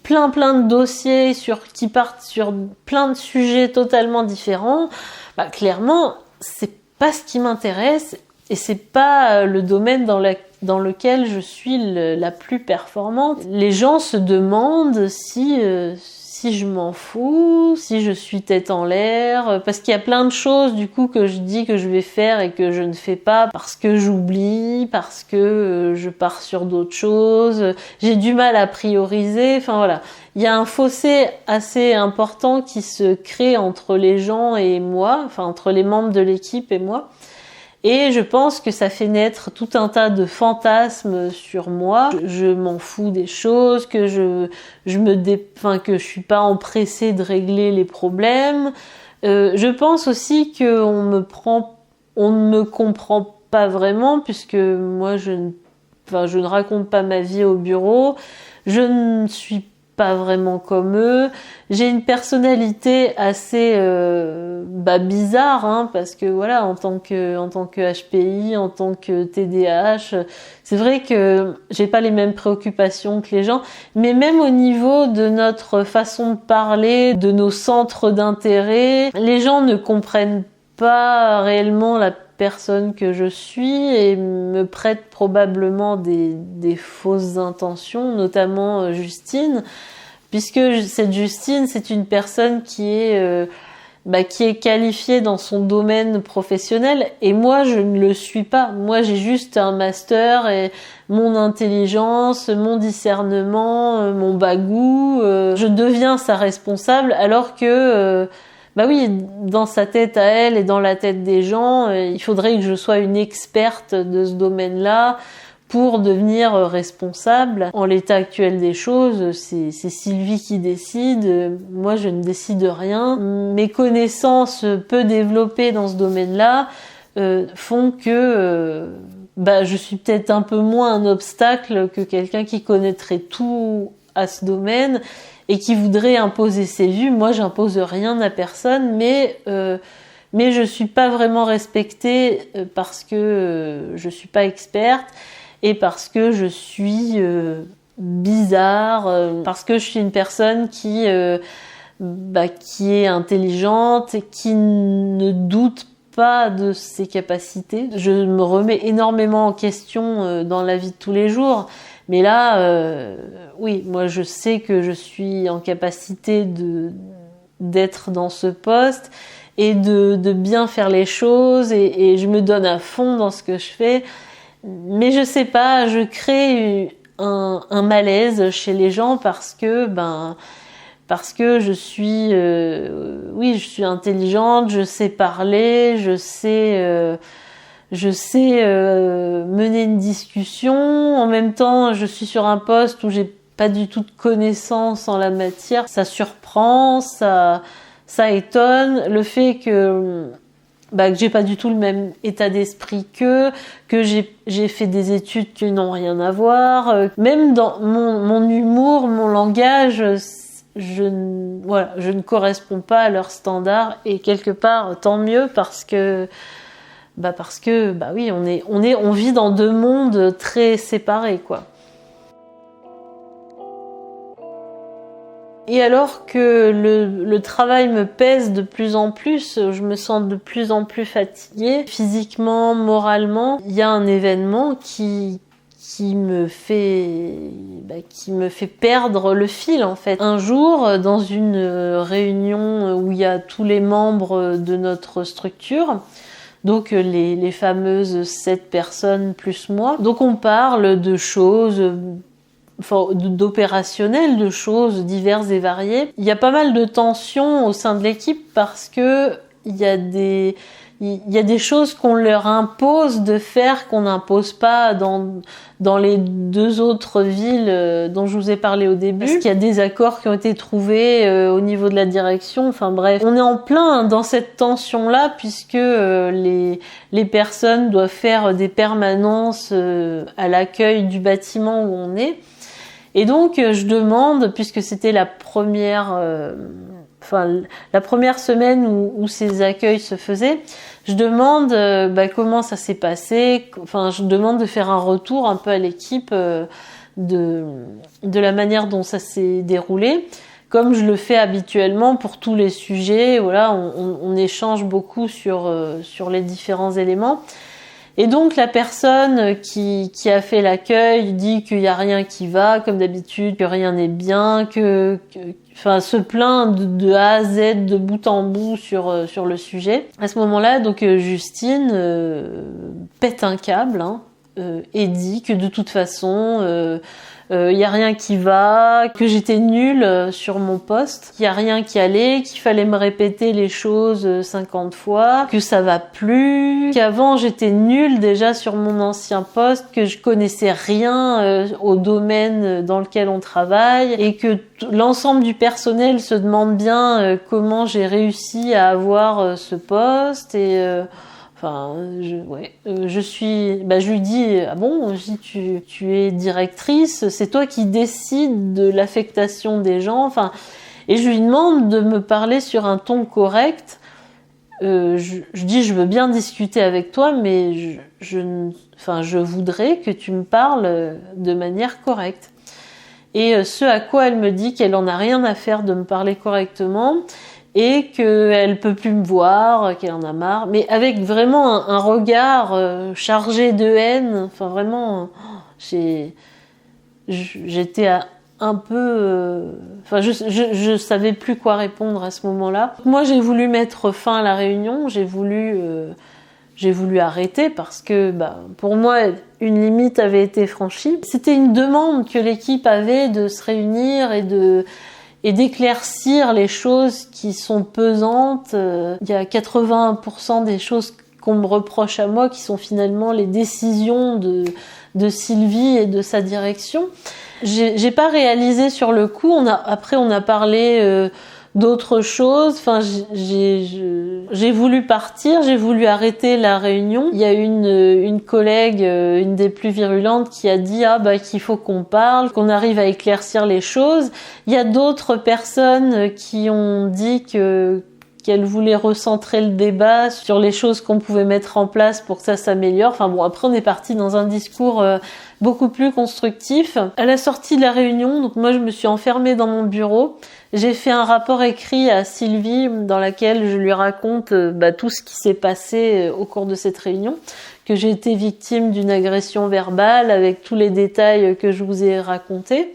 plein de dossiers qui partent sur plein de sujets totalement différents, bah clairement c'est pas ce qui m'intéresse et c'est pas le domaine dans lequel je suis la plus performante. Les gens se demandent si je m'en fous, si je suis tête en l'air, parce qu'il y a plein de choses du coup que je dis que je vais faire et que je ne fais pas parce que j'oublie, parce que je pars sur d'autres choses, j'ai du mal à prioriser, enfin voilà. Il y a un fossé assez important qui se crée entre les gens et moi, enfin entre les membres de l'équipe et moi. Et je pense que ça fait naître tout un tas de fantasmes sur moi. Je m'en fous des choses, que que je suis pas empressée de régler les problèmes. Je pense aussi qu'on on ne me comprend pas vraiment puisque moi je ne raconte pas ma vie au bureau. Je ne suis pas vraiment comme eux. J'ai une personnalité assez bizarre, hein, parce que voilà, en tant que HPI, en tant que TDAH, c'est vrai que j'ai pas les mêmes préoccupations que les gens, mais même au niveau de notre façon de parler, de nos centres d'intérêt, les gens ne comprennent pas réellement la personne que je suis et me prête probablement des fausses intentions, notamment Justine, puisque cette Justine, c'est une personne qui est qualifiée dans son domaine professionnel et moi je ne le suis pas. Moi j'ai juste un master et mon intelligence, mon discernement, mon bagou, je deviens sa responsable alors que oui, dans sa tête à elle et dans la tête des gens, il faudrait que je sois une experte de ce domaine-là pour devenir responsable. En l'état actuel des choses, c'est Sylvie qui décide. Moi, je ne décide rien. Mes connaissances peu développées dans ce domaine-là font que je suis peut-être un peu moins un obstacle que quelqu'un qui connaîtrait tout à ce domaine et qui voudrait imposer ses vues. Moi, j'impose rien à personne, mais je suis pas vraiment respectée parce que je suis pas experte et parce que je suis bizarre, parce que je suis une personne qui est intelligente et qui ne doute pas de ses capacités. Je me remets énormément en question dans la vie de tous les jours. Mais là, oui, moi je sais que je suis en capacité d'être dans ce poste et de bien faire les choses et je me donne à fond dans ce que je fais. Mais je sais pas, je crée un malaise chez les gens parce que je suis je suis intelligente, je sais parler, je sais mener une discussion. En même temps, je suis sur un poste où j'ai pas du tout de connaissances en la matière. Ça surprend, ça étonne. Le fait que j'ai pas du tout le même état d'esprit que j'ai fait des études qui n'ont rien à voir. Même dans mon humour, mon langage, je ne corresponds pas à leurs standards et quelque part, tant mieux parce que oui, on vit dans deux mondes très séparés, quoi. Et alors que le travail me pèse de plus en plus, je me sens de plus en plus fatiguée, physiquement, moralement, il y a un événement qui me fait perdre le fil, en fait. Un jour, dans une réunion où il y a tous les membres de notre structure, donc les fameuses 7 personnes plus moi. Donc on parle de choses, d'opérationnel, de choses diverses et variées. Il y a pas mal de tensions au sein de l'équipe parce que il y a des choses qu'on leur impose de faire qu'on n'impose pas dans les 2 autres villes dont je vous ai parlé au début. Parce qu'il y a des accords qui ont été trouvés au niveau de la direction. Enfin bref, on est en plein dans cette tension-là puisque les personnes doivent faire des permanences à l'accueil du bâtiment où on est. Et donc je demande, puisque c'était la première la première semaine où ces accueils se faisaient, je demande comment ça s'est passé. Enfin, je demande de faire un retour un peu à l'équipe de la manière dont ça s'est déroulé, comme je le fais habituellement pour tous les sujets. Voilà, on échange beaucoup sur les différents éléments. Et donc la personne qui a fait l'accueil dit qu'il y a rien qui va, comme d'habitude, que rien n'est bien, se plaint de A à Z, de bout en bout sur le sujet. À ce moment-là, donc Justine pète un câble et dit que de toute façon y a rien qui va, que j'étais nulle sur mon poste, qu'il y a rien qui allait, qu'il fallait me répéter les choses 50 fois, que ça va plus, qu'avant j'étais nulle déjà sur mon ancien poste, que je connaissais rien au domaine dans lequel on travaille et que l'ensemble du personnel se demande bien comment j'ai réussi à avoir ce poste et je lui dis, ah bon, tu es directrice, c'est toi qui décides de l'affectation des gens, et je lui demande de me parler sur un ton correct. Je dis, je veux bien discuter avec toi, mais je voudrais que tu me parles de manière correcte. Et ce à quoi elle me dit qu'elle en a rien à faire de me parler correctement, et qu'elle peut plus me voir, qu'elle en a marre, mais avec vraiment un regard chargé de haine. Enfin vraiment, j'étais un peu, je savais plus quoi répondre à ce moment-là. Moi, j'ai voulu mettre fin à la réunion, j'ai voulu arrêter parce que, pour moi, une limite avait été franchie. C'était une demande que l'équipe avait de se réunir et d'éclaircir les choses qui sont pesantes. Il y a 80% des choses qu'on me reproche à moi qui sont finalement les décisions de Sylvie et de sa direction. J'ai pas réalisé sur le coup. Après on a parlé d'autres choses. J'ai voulu partir, j'ai voulu arrêter la réunion. Il y a une collègue, une des plus virulentes, qui a dit qu'il faut qu'on parle, qu'on arrive à éclaircir les choses. Il y a d'autres personnes qui ont dit qu'elles voulaient recentrer le débat sur les choses qu'on pouvait mettre en place pour que ça s'améliore. Après on est parti dans un discours beaucoup plus constructif. À la sortie de la réunion, donc moi je me suis enfermée dans mon bureau. J'ai fait un rapport écrit à Sylvie dans lequel je lui raconte tout ce qui s'est passé au cours de cette réunion, que j'ai été victime d'une agression verbale avec tous les détails que je vous ai racontés.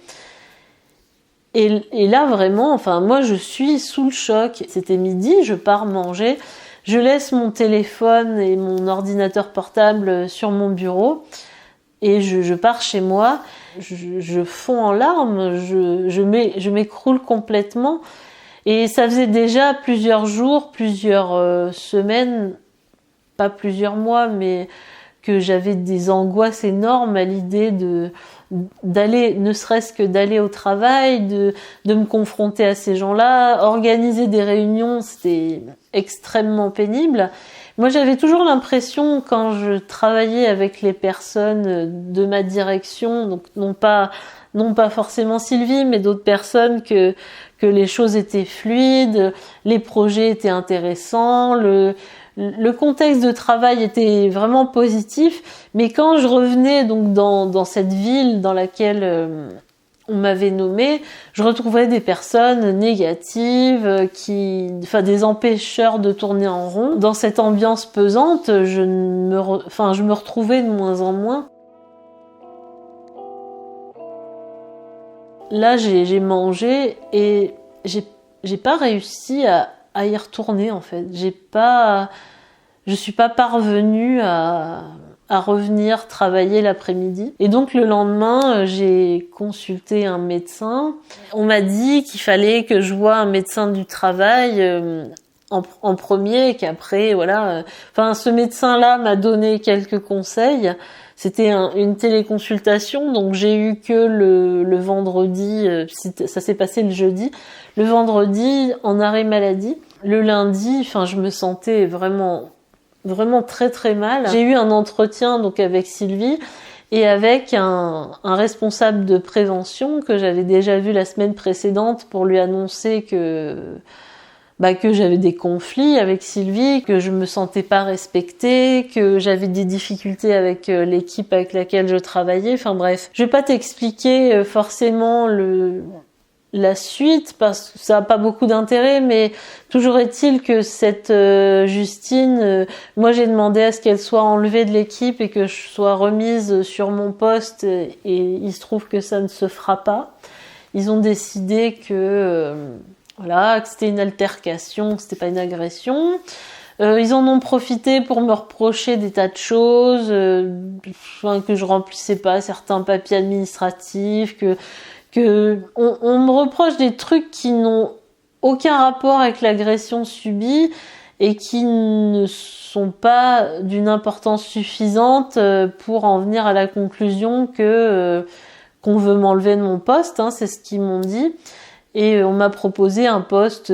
Et là vraiment, moi je suis sous le choc. C'était midi, je pars manger, je laisse mon téléphone et mon ordinateur portable sur mon bureau et je pars chez moi. Je fonds en larmes, je m'écroule complètement. Et ça faisait déjà plusieurs jours, plusieurs semaines, pas plusieurs mois, mais que j'avais des angoisses énormes à l'idée d'aller, ne serait-ce que d'aller au travail, de me confronter à ces gens-là. Organiser des réunions, c'était extrêmement pénible. Moi, j'avais toujours l'impression, quand je travaillais avec les personnes de ma direction, donc non pas forcément Sylvie, mais d'autres personnes, que les choses étaient fluides, les projets étaient intéressants, le contexte de travail était vraiment positif. Mais quand je revenais donc dans cette ville dans laquelle on m'avait nommée, je retrouvais des personnes négatives, des empêcheurs de tourner en rond. Dans cette ambiance pesante, je me retrouvais de moins en moins. Là, j'ai mangé et j'ai pas réussi à y retourner en fait. Je suis pas parvenue à revenir travailler l'après-midi. Et donc le lendemain, j'ai consulté un médecin. On m'a dit qu'il fallait que je voie un médecin du travail en premier, et qu'après, ce médecin-là m'a donné quelques conseils. C'était une téléconsultation, donc j'ai eu que le vendredi, ça s'est passé le jeudi. Le vendredi, en arrêt maladie. Le lundi, je me sentais vraiment très très mal. J'ai eu un entretien donc avec Sylvie et avec un responsable de prévention que j'avais déjà vu la semaine précédente pour lui annoncer que que j'avais des conflits avec Sylvie, que je me sentais pas respectée, que j'avais des difficultés avec l'équipe avec laquelle je travaillais. Enfin bref, je vais pas t'expliquer forcément la suite parce que ça a pas beaucoup d'intérêt, mais toujours est-il que cette Justine, moi j'ai demandé à ce qu'elle soit enlevée de l'équipe et que je sois remise sur mon poste, et il se trouve que ça ne se fera pas. Ils ont décidé que voilà, que c'était une altercation, que c'était pas une agression. Ils en ont profité pour me reprocher des tas de choses, que je remplissais pas certains papiers administratifs, que on me reproche des trucs qui n'ont aucun rapport avec l'agression subie et qui ne sont pas d'une importance suffisante pour en venir à la conclusion que qu'on veut m'enlever de mon poste, hein, c'est ce qu'ils m'ont dit. Et on m'a proposé un poste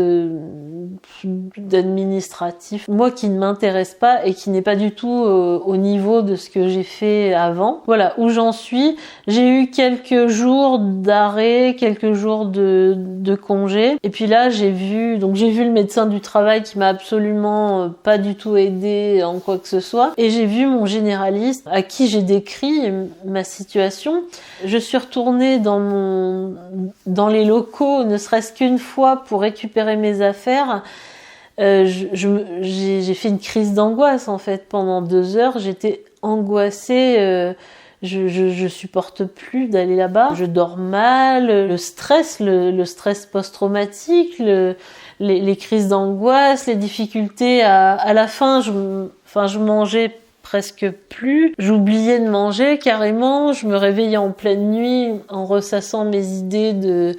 d'administratif, moi qui ne m'intéresse pas et qui n'est pas du tout au niveau de ce que j'ai fait avant. Voilà où j'en suis. J'ai eu quelques jours d'arrêt, quelques jours de congé. Et puis là, j'ai vu le médecin du travail qui m'a absolument pas du tout aidé en quoi que ce soit. Et j'ai vu mon généraliste à qui j'ai décrit ma situation. Je suis retournée dans les locaux, ne serait-ce qu'une fois pour récupérer mes affaires. J'ai fait une crise d'angoisse en fait pendant 2 heures. J'étais angoissée. Je supporte plus d'aller là-bas. Je dors mal. Le stress post-traumatique, les crises d'angoisse, les difficultés à la fin. Je mangeais presque plus. J'oubliais de manger carrément. Je me réveillais en pleine nuit en ressassant les idées de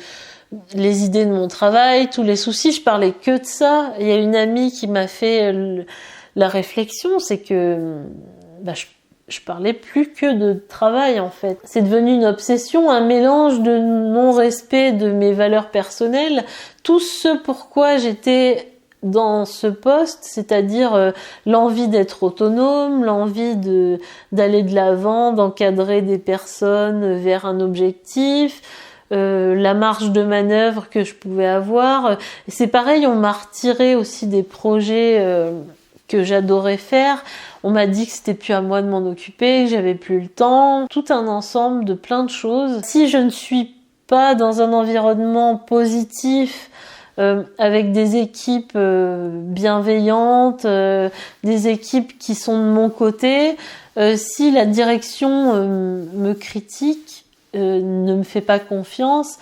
mon travail, tous les soucis. Je parlais que de ça. Il y a une amie qui m'a fait la réflexion, c'est que je parlais plus que de travail en fait. C'est devenu une obsession, un mélange de non-respect de mes valeurs personnelles, tout ce pourquoi j'étais dans ce poste, c'est-à-dire l'envie d'être autonome, l'envie d'aller de l'avant, d'encadrer des personnes vers un objectif, la marge de manœuvre que je pouvais avoir. Et c'est pareil, on m'a retiré aussi des projets que j'adorais faire. On m'a dit que c'était plus à moi de m'en occuper, que j'avais plus le temps. Tout un ensemble de plein de choses. Si je ne suis pas dans un environnement positif, avec des équipes bienveillantes, des équipes qui sont de mon côté, si la direction me critique, ne me fait pas confiance,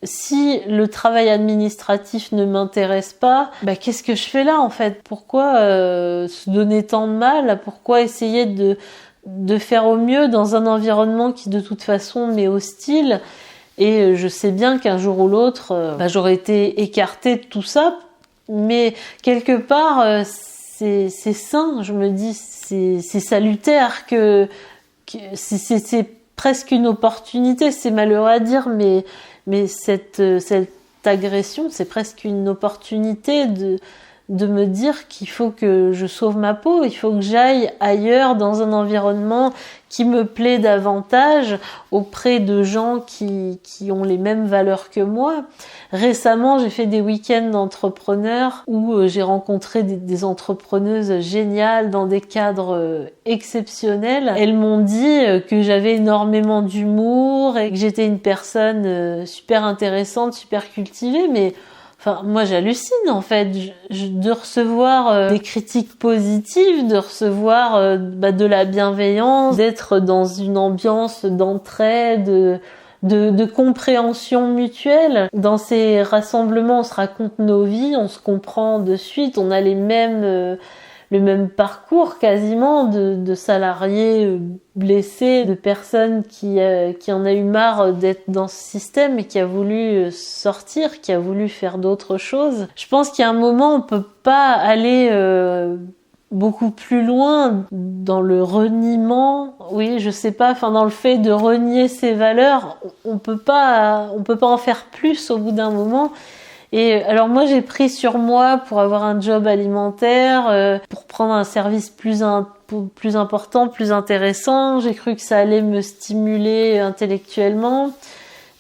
si le travail administratif ne m'intéresse pas, qu'est-ce que je fais là en fait? Pourquoi se donner tant de mal? Pourquoi essayer de faire au mieux dans un environnement qui de toute façon m'est hostile? Et je sais bien qu'un jour ou l'autre, j'aurais été écartée de tout ça, mais quelque part, c'est sain, je me dis, c'est salutaire, que c'est presque une opportunité, c'est malheureux à dire, mais cette agression, c'est presque une opportunité de me dire qu'il faut que je sauve ma peau, il faut que j'aille ailleurs dans un environnement qui me plaît davantage, auprès de gens qui ont les mêmes valeurs que moi. Récemment, j'ai fait des week-ends d'entrepreneurs où j'ai rencontré des entrepreneuses géniales dans des cadres exceptionnels. Elles m'ont dit que j'avais énormément d'humour et que j'étais une personne super intéressante, super cultivée, mais moi j'hallucine en fait de recevoir des critiques positives, de recevoir de la bienveillance, d'être dans une ambiance d'entraide, de compréhension mutuelle. Dans ces rassemblements, on se raconte nos vies, on se comprend de suite, on a le même parcours quasiment de salariés blessés, de personnes qui en a eu marre d'être dans ce système et qui a voulu sortir, qui a voulu faire d'autres choses. Je pense qu'il y a un moment, on peut pas aller beaucoup plus loin dans le reniement. Oui, je sais pas, dans le fait de renier ses valeurs, on peut pas en faire plus au bout d'un moment. Et alors moi j'ai pris sur moi pour avoir un job alimentaire, pour prendre un service plus important, plus intéressant. J'ai cru que ça allait me stimuler intellectuellement.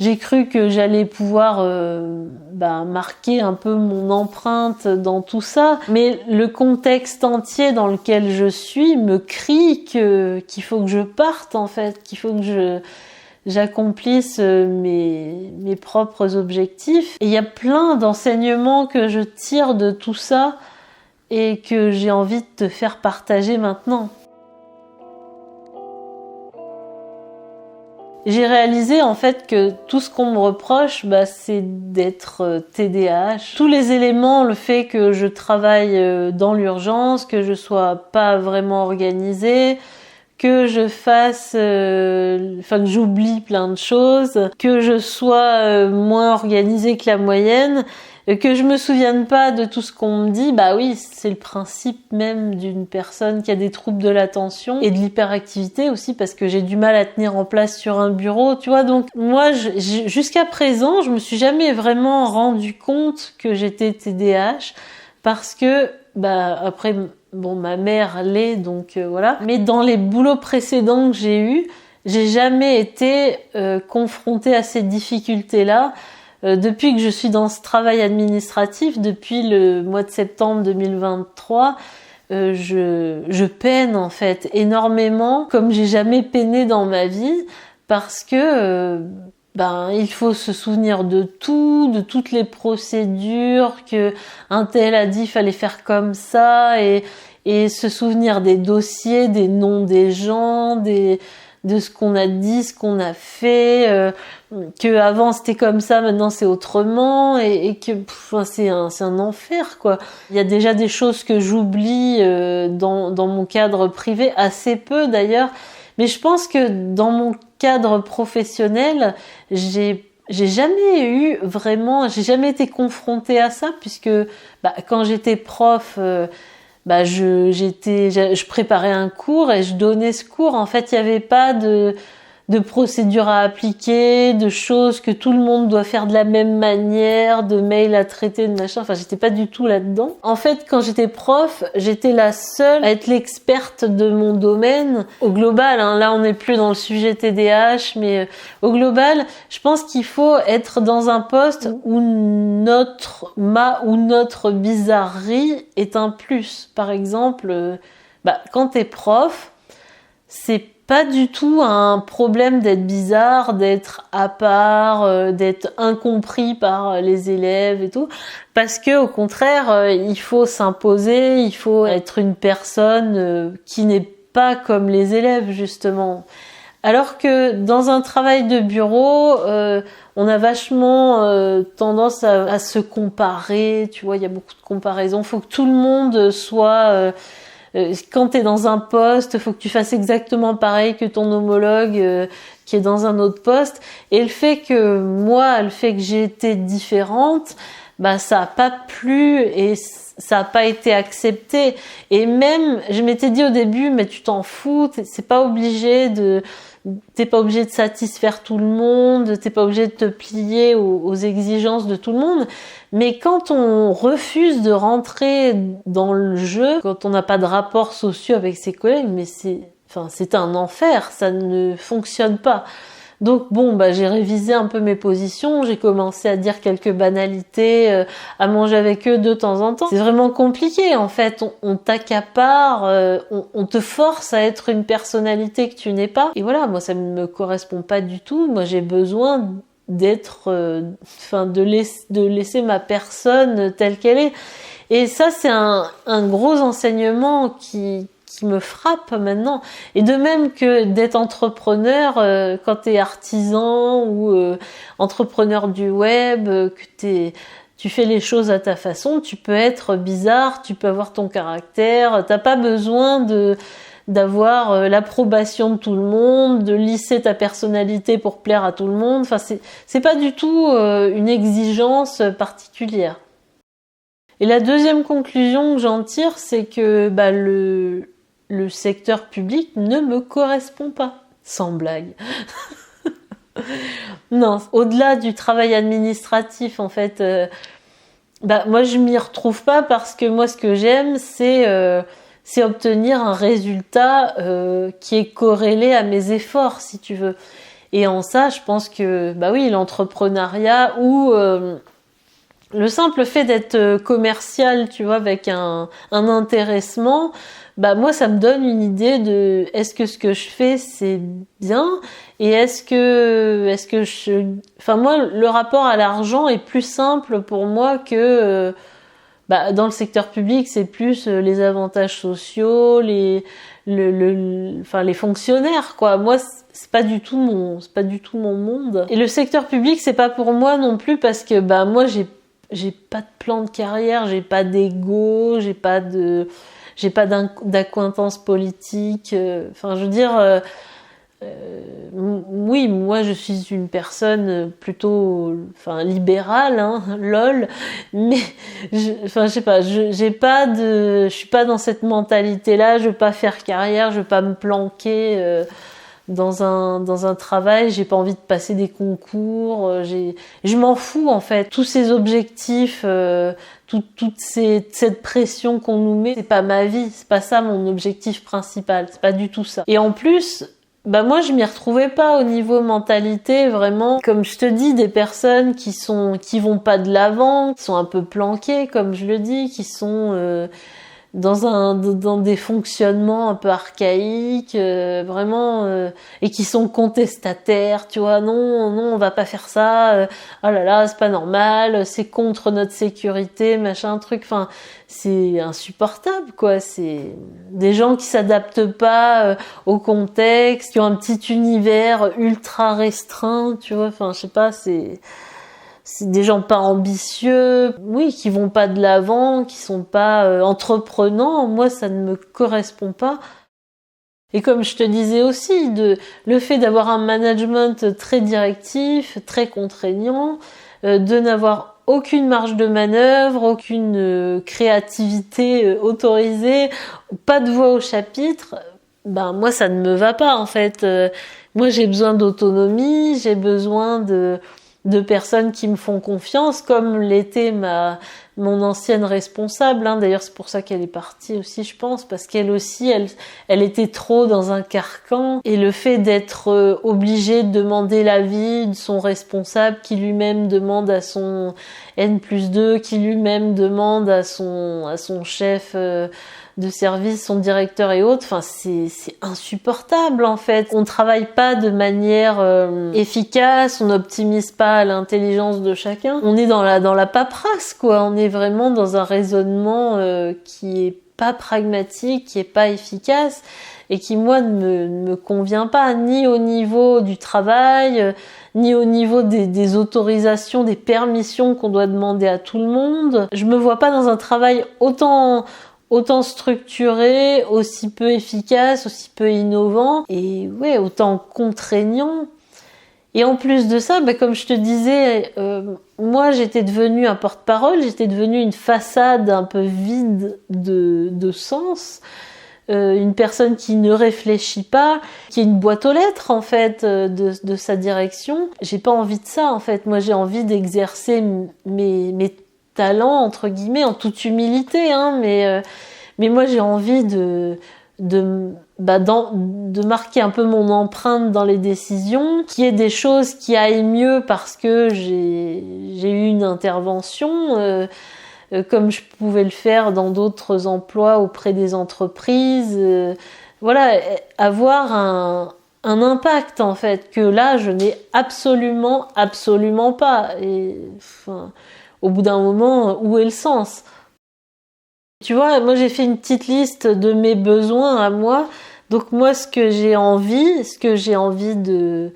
J'ai cru que j'allais pouvoir marquer un peu mon empreinte dans tout ça, mais le contexte entier dans lequel je suis me crie qu'il faut que je parte en fait, qu'il faut que j'accomplisse mes propres objectifs. Et il y a plein d'enseignements que je tire de tout ça et que j'ai envie de te faire partager maintenant. J'ai réalisé en fait que tout ce qu'on me reproche, c'est d'être TDAH. Tous les éléments, le fait que je travaille dans l'urgence, que je sois pas vraiment organisée, que je fasse, que j'oublie plein de choses, que je sois moins organisée que la moyenne, que je me souvienne pas de tout ce qu'on me dit, oui, c'est le principe même d'une personne qui a des troubles de l'attention et de l'hyperactivité aussi, parce que j'ai du mal à tenir en place sur un bureau, tu vois. Donc moi, jusqu'à présent, je me suis jamais vraiment rendu compte que j'étais TDAH, parce que après, ma mère l'est, donc voilà. Mais dans les boulots précédents que j'ai eus, j'ai jamais été confrontée à ces difficultés-là. Depuis que je suis dans ce travail administratif, depuis le mois de septembre 2023, je peine en fait énormément, comme j'ai jamais peiné dans ma vie, parce que il faut se souvenir de tout, de toutes les procédures, que un tel a dit fallait faire comme ça, et se souvenir des dossiers, des noms des gens, de ce qu'on a dit, ce qu'on a fait, que avant c'était comme ça, maintenant c'est autrement, et que c'est un enfer quoi. Il y a déjà des choses que j'oublie dans mon cadre privé, assez peu d'ailleurs, mais je pense que dans mon cadre professionnel, j'ai jamais été confrontée à ça, puisque quand j'étais prof, je préparais un cours et je donnais ce cours. En fait, il y avait pas de procédures à appliquer, de choses que tout le monde doit faire de la même manière, de mails à traiter, de machin. Enfin, j'étais pas du tout là-dedans. En fait, quand j'étais prof, j'étais la seule à être l'experte de mon domaine. Au global, là, on n'est plus dans le sujet TDAH, mais au global, je pense qu'il faut être dans un poste où notre bizarrerie est un plus. Par exemple, quand t'es prof, c'est pas du tout un problème d'être bizarre, d'être à part, d'être incompris par les élèves et tout, parce que au contraire, il faut s'imposer, il faut être une personne qui n'est pas comme les élèves justement. Alors que dans un travail de bureau, on a vachement tendance à se comparer, tu vois, il y a beaucoup de comparaisons, faut que tout le monde soit quand t'es dans un poste, faut que tu fasses exactement pareil que ton homologue qui est dans un autre poste. Et le fait que j'ai été différente, ça a pas plu et ça a pas été accepté. Et même, je m'étais dit au début, mais tu t'en fous, t'es pas obligé de satisfaire tout le monde, t'es pas obligé de te plier aux exigences de tout le monde. Mais quand on refuse de rentrer dans le jeu, quand on n'a pas de rapports sociaux avec ses collègues, mais c'est un enfer, ça ne fonctionne pas. Donc j'ai révisé un peu mes positions, j'ai commencé à dire quelques banalités, à manger avec eux de temps en temps. C'est vraiment compliqué en fait, on t'accapare, on te force à être une personnalité que tu n'es pas. Et voilà, moi ça ne me correspond pas du tout. Moi j'ai besoin d'être, de laisser ma personne telle qu'elle est. Et ça c'est un gros enseignement qui me frappe maintenant. Et de même que d'être entrepreneur, quand t'es artisan ou entrepreneur du web, tu fais les choses à ta façon, tu peux être bizarre, tu peux avoir ton caractère, t'as pas besoin d'avoir l'approbation de tout le monde, de lisser ta personnalité pour plaire à tout le monde. Enfin, c'est pas du tout une exigence particulière. Et la deuxième conclusion que j'en tire, c'est que le secteur public ne me correspond pas. Sans blague. Non, au-delà du travail administratif, en fait, moi je m'y retrouve pas, parce que moi ce que j'aime, c'est obtenir un résultat qui est corrélé à mes efforts, si tu veux. Et en ça, je pense que, bah oui, l'entrepreneuriat ou le simple fait d'être commercial, tu vois, avec un intéressement, bah moi ça me donne une idée de est-ce que ce que je fais c'est bien et enfin moi le rapport à l'argent est plus simple pour moi que bah dans le secteur public c'est plus les avantages sociaux, enfin les fonctionnaires quoi. Moi c'est pas du tout mon monde. Et le secteur public c'est pas pour moi non plus parce que bah moi j'ai pas de plan de carrière, j'ai pas d'ego, j'ai pas d'acquaintance politique. Enfin, je veux dire, oui, moi je suis une personne plutôt, enfin libérale, hein, lol. Mais, enfin, je sais pas, je suis pas dans cette mentalité-là. Je veux pas faire carrière, je veux pas me planquer. Dans un travail, j'ai pas envie de passer des concours, je m'en fous en fait. Tous ces objectifs, cette pression qu'on nous met, c'est pas ma vie, c'est pas ça mon objectif principal, c'est pas du tout ça. Et en plus, bah moi je m'y retrouvais pas au niveau mentalité, vraiment, comme je te dis, des personnes qui vont pas de l'avant, qui sont un peu planquées, comme je le dis, qui sont dans des fonctionnements un peu archaïques, vraiment, et qui sont contestataires, tu vois, non, on va pas faire ça, oh là là, c'est pas normal, c'est contre notre sécurité, machin, truc, enfin, c'est insupportable, quoi, c'est des gens qui s'adaptent pas au contexte, qui ont un petit univers ultra restreint, tu vois, enfin, je sais pas, c'est des gens pas ambitieux, oui, qui vont pas de l'avant, qui sont pas entreprenants. Moi, ça ne me correspond pas. Et comme je te disais aussi, le fait d'avoir un management très directif, très contraignant, de n'avoir aucune marge de manœuvre, aucune créativité autorisée, pas de voix au chapitre, ben moi ça ne me va pas en fait. Moi j'ai besoin d'autonomie, j'ai besoin de personnes qui me font confiance, comme l'était mon ancienne responsable, hein. D'ailleurs c'est pour ça qu'elle est partie aussi, je pense, parce qu'elle aussi elle était trop dans un carcan, et le fait d'être obligée de demander l'avis de son responsable, qui lui-même demande à son N+2, qui lui-même demande à son chef de service, son directeur et autres, enfin c'est insupportable en fait. On travaille pas de manière efficace, on n'optimise pas l'intelligence de chacun. On est dans la paperasse quoi, on est vraiment dans un raisonnement qui est pas pragmatique, qui est pas efficace et qui moi ne me convient pas, ni au niveau du travail, ni au niveau des autorisations, des permissions qu'on doit demander à tout le monde. Je me vois pas dans un travail autant structuré, aussi peu efficace, aussi peu innovant et ouais, autant contraignant. Et en plus de ça, bah, comme je te disais, moi j'étais devenue un porte-parole, j'étais devenue une façade un peu vide de sens, une personne qui ne réfléchit pas, qui est une boîte aux lettres en fait de sa direction. J'ai pas envie de ça en fait. Moi j'ai envie d'exercer mes talent entre guillemets en toute humilité hein, mais moi j'ai envie de marquer un peu mon empreinte dans les décisions, qu'il y ait des choses qui aillent mieux parce que j'ai eu une intervention comme je pouvais le faire dans d'autres emplois auprès des entreprises, voilà, avoir un impact en fait que là je n'ai absolument pas et enfin au bout d'un moment, où est le sens? Tu vois, moi j'ai fait une petite liste de mes besoins à moi. Donc moi, ce que j'ai envie de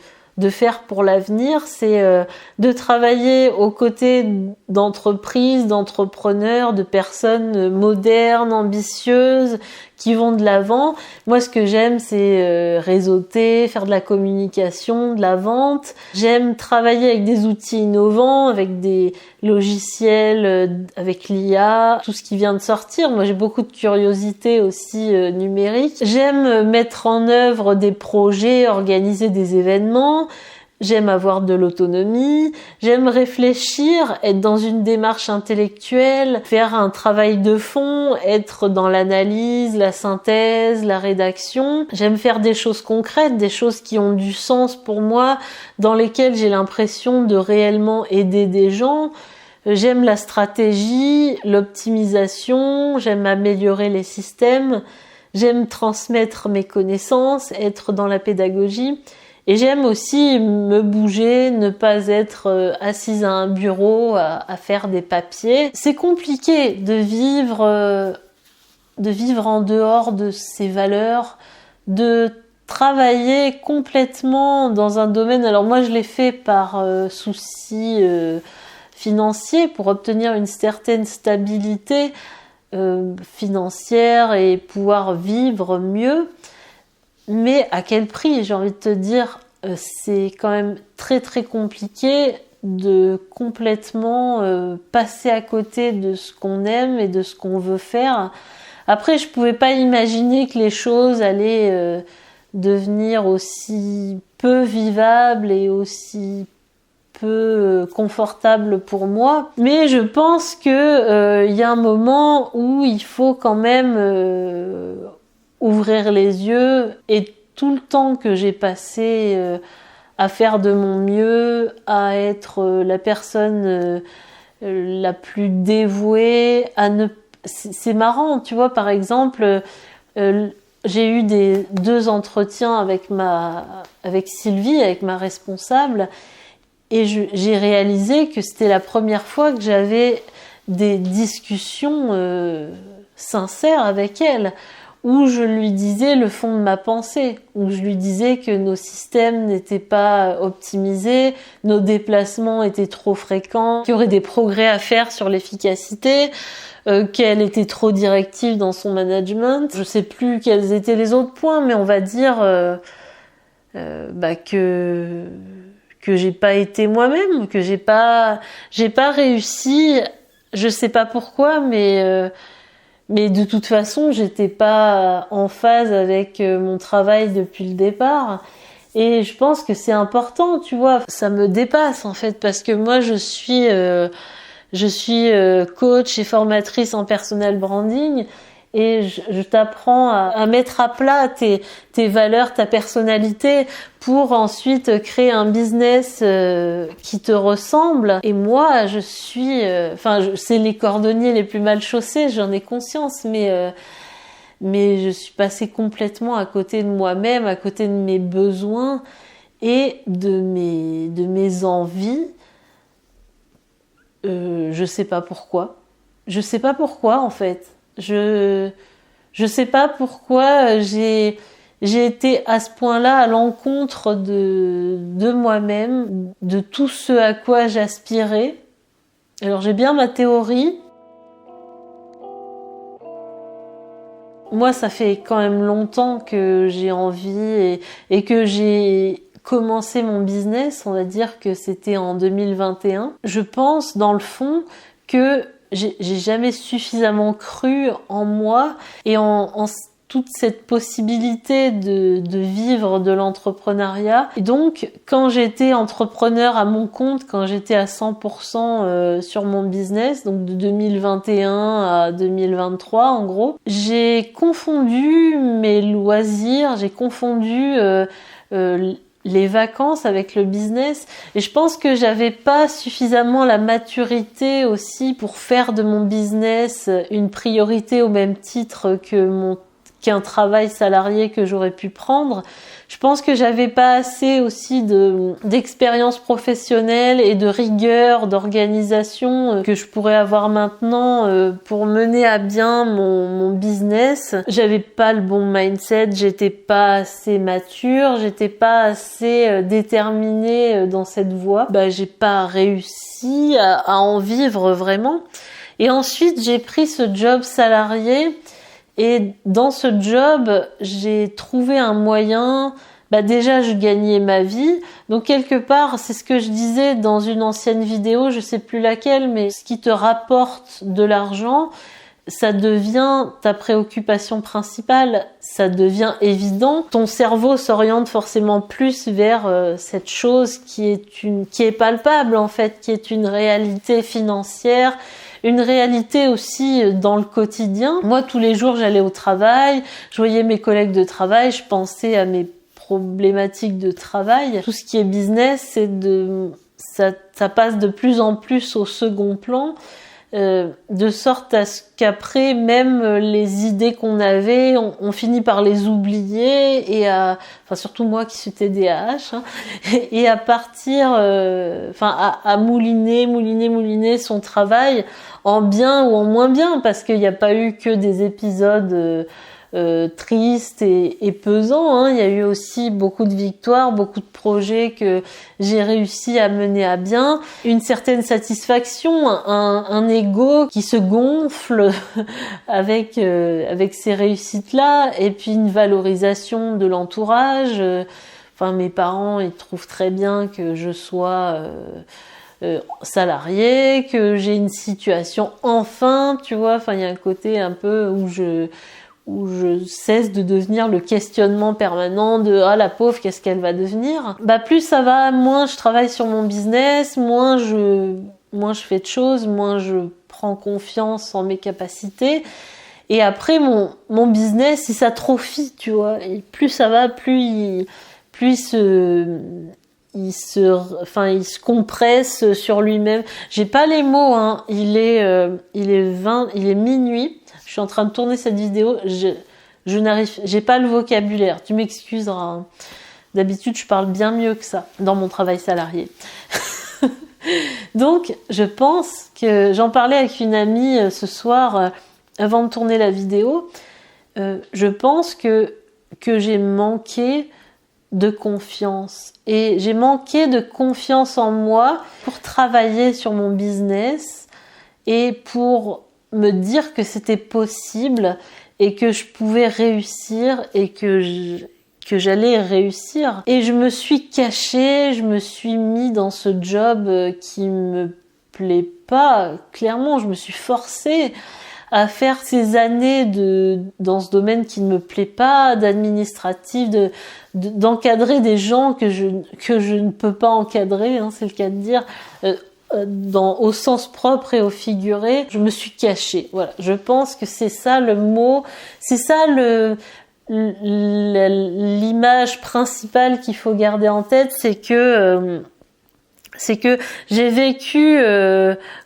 faire pour l'avenir, c'est de travailler aux côtés d'entreprises, d'entrepreneurs, de personnes modernes, ambitieuses, qui vont de l'avant. Moi, ce que j'aime, c'est réseauter, faire de la communication, de la vente. J'aime travailler avec des outils innovants, avec des logiciels, avec l'IA, tout ce qui vient de sortir. Moi, j'ai beaucoup de curiosité aussi numérique. J'aime mettre en œuvre des projets, organiser des événements. J'aime avoir de l'autonomie, j'aime réfléchir, être dans une démarche intellectuelle, faire un travail de fond, être dans l'analyse, la synthèse, la rédaction. J'aime faire des choses concrètes, des choses qui ont du sens pour moi, dans lesquelles j'ai l'impression de réellement aider des gens. J'aime la stratégie, l'optimisation, j'aime améliorer les systèmes, j'aime transmettre mes connaissances, être dans la pédagogie. Et j'aime aussi me bouger, ne pas être assise à un bureau à faire des papiers. C'est compliqué de vivre en dehors de ces valeurs, de travailler complètement dans un domaine. Alors moi je l'ai fait par souci financier pour obtenir une certaine stabilité financière et pouvoir vivre mieux. Mais à quel prix? J'ai envie de te dire, c'est quand même très très compliqué de complètement passer à côté de ce qu'on aime et de ce qu'on veut faire. Après, je pouvais pas imaginer que les choses allaient devenir aussi peu vivables et aussi peu confortables pour moi. Mais je pense que y a un moment où il faut quand même ouvrir les yeux, et tout le temps que j'ai passé à faire de mon mieux, à être la personne la plus dévouée, c'est marrant, tu vois, par exemple, j'ai eu deux entretiens avec Sylvie, avec ma responsable, et j'ai réalisé que c'était la première fois que j'avais des discussions sincères avec elle, où je lui disais le fond de ma pensée, où je lui disais que nos systèmes n'étaient pas optimisés, nos déplacements étaient trop fréquents, qu'il y aurait des progrès à faire sur l'efficacité, qu'elle était trop directive dans son management. Je sais plus quels étaient les autres points, mais on va dire que j'ai pas été moi-même, que j'ai pas réussi. Je sais pas pourquoi, mais de toute façon, j'étais pas en phase avec mon travail depuis le départ. Et je pense que c'est important, tu vois. Ça me dépasse, en fait, parce que moi, je suis coach et formatrice en personal branding. Et je t'apprends à mettre à plat tes valeurs, ta personnalité, pour ensuite créer un business qui te ressemble. Et moi, je suis... c'est les cordonniers les plus mal chaussés, j'en ai conscience, mais je suis passée complètement à côté de moi-même, à côté de mes besoins et de mes envies. Je sais pas pourquoi. Je sais pas pourquoi, en fait. Je sais pas pourquoi j'ai été à ce point-là à l'encontre de moi-même, de tout ce à quoi j'aspirais. Alors j'ai bien ma théorie. Moi, ça fait quand même longtemps que j'ai envie et que j'ai commencé mon business. On va dire que c'était en 2021. Je pense dans le fond que j'ai jamais suffisamment cru en moi et en toute cette possibilité de vivre de l'entrepreneuriat. Et donc, quand j'étais entrepreneur à mon compte, quand j'étais à 100% sur mon business, donc de 2021 à 2023 en gros, j'ai confondu mes loisirs, j'ai confondu les vacances avec le business, et je pense que j'avais pas suffisamment la maturité aussi pour faire de mon business une priorité au même titre qu'un travail salarié que j'aurais pu prendre. Je pense que j'avais pas assez aussi d'expérience professionnelle et de rigueur, d'organisation que je pourrais avoir maintenant pour mener à bien mon business. J'avais pas le bon mindset, j'étais pas assez mature, j'étais pas assez déterminée dans cette voie. J'ai pas réussi à en vivre vraiment. Et ensuite, j'ai pris ce job salarié. Et dans ce job, j'ai trouvé un moyen, déjà je gagnais ma vie. Donc quelque part, c'est ce que je disais dans une ancienne vidéo, je sais plus laquelle, mais ce qui te rapporte de l'argent, ça devient ta préoccupation principale, ça devient évident. Ton cerveau s'oriente forcément plus vers cette chose qui est palpable en fait, qui est une réalité financière, une réalité aussi dans le quotidien. Moi, tous les jours, j'allais au travail, je voyais mes collègues de travail, je pensais à mes problématiques de travail. Tout ce qui est business, ça passe de plus en plus au second plan, de sorte à ce qu'après, même les idées qu'on avait, on finit par les oublier enfin surtout moi qui suis TDAH, hein, et à partir, à mouliner son travail en bien ou en moins bien, parce qu'il n'y a pas eu que des épisodes triste et pesant, hein. Il y a eu aussi beaucoup de victoires, beaucoup de projets que j'ai réussi à mener à bien, une certaine satisfaction, un ego qui se gonfle avec ces réussites-là, et puis une valorisation de l'entourage. Mes parents, ils trouvent très bien que je sois salariée, que j'ai une situation enfin, tu vois. Il y a un côté un peu où je cesse de devenir le questionnement permanent de « Ah, la pauvre, qu'est-ce qu'elle va devenir ?» Plus ça va, moins je travaille sur mon business, moins je fais de choses, moins je prends confiance en mes capacités. Et après, mon business, il s'atrophie, tu vois. Et plus ça va, plus il se compresse sur lui-même. J'ai pas les mots, hein. Il est minuit. Je suis en train de tourner cette vidéo. J'ai pas le vocabulaire. Tu m'excuseras, hein. D'habitude, je parle bien mieux que ça dans mon travail salarié. Donc, je pense que j'en parlais avec une amie ce soir avant de tourner la vidéo. Je pense que j'ai manqué de confiance. Et j'ai manqué de confiance en moi pour travailler sur mon business et pour me dire que c'était possible et que je pouvais réussir et que j'allais réussir. Et je me suis cachée, je me suis mis dans ce job qui me plaît pas. Clairement, je me suis forcée à faire ces années dans ce domaine qui ne me plaît pas, d'administratif, d'encadrer des gens que je ne peux pas encadrer, hein, c'est le cas de dire, au sens propre et au figuré. Je me suis cachée. Voilà. Je pense que c'est ça le mot, c'est ça l'image principale qu'il faut garder en tête, c'est que j'ai vécu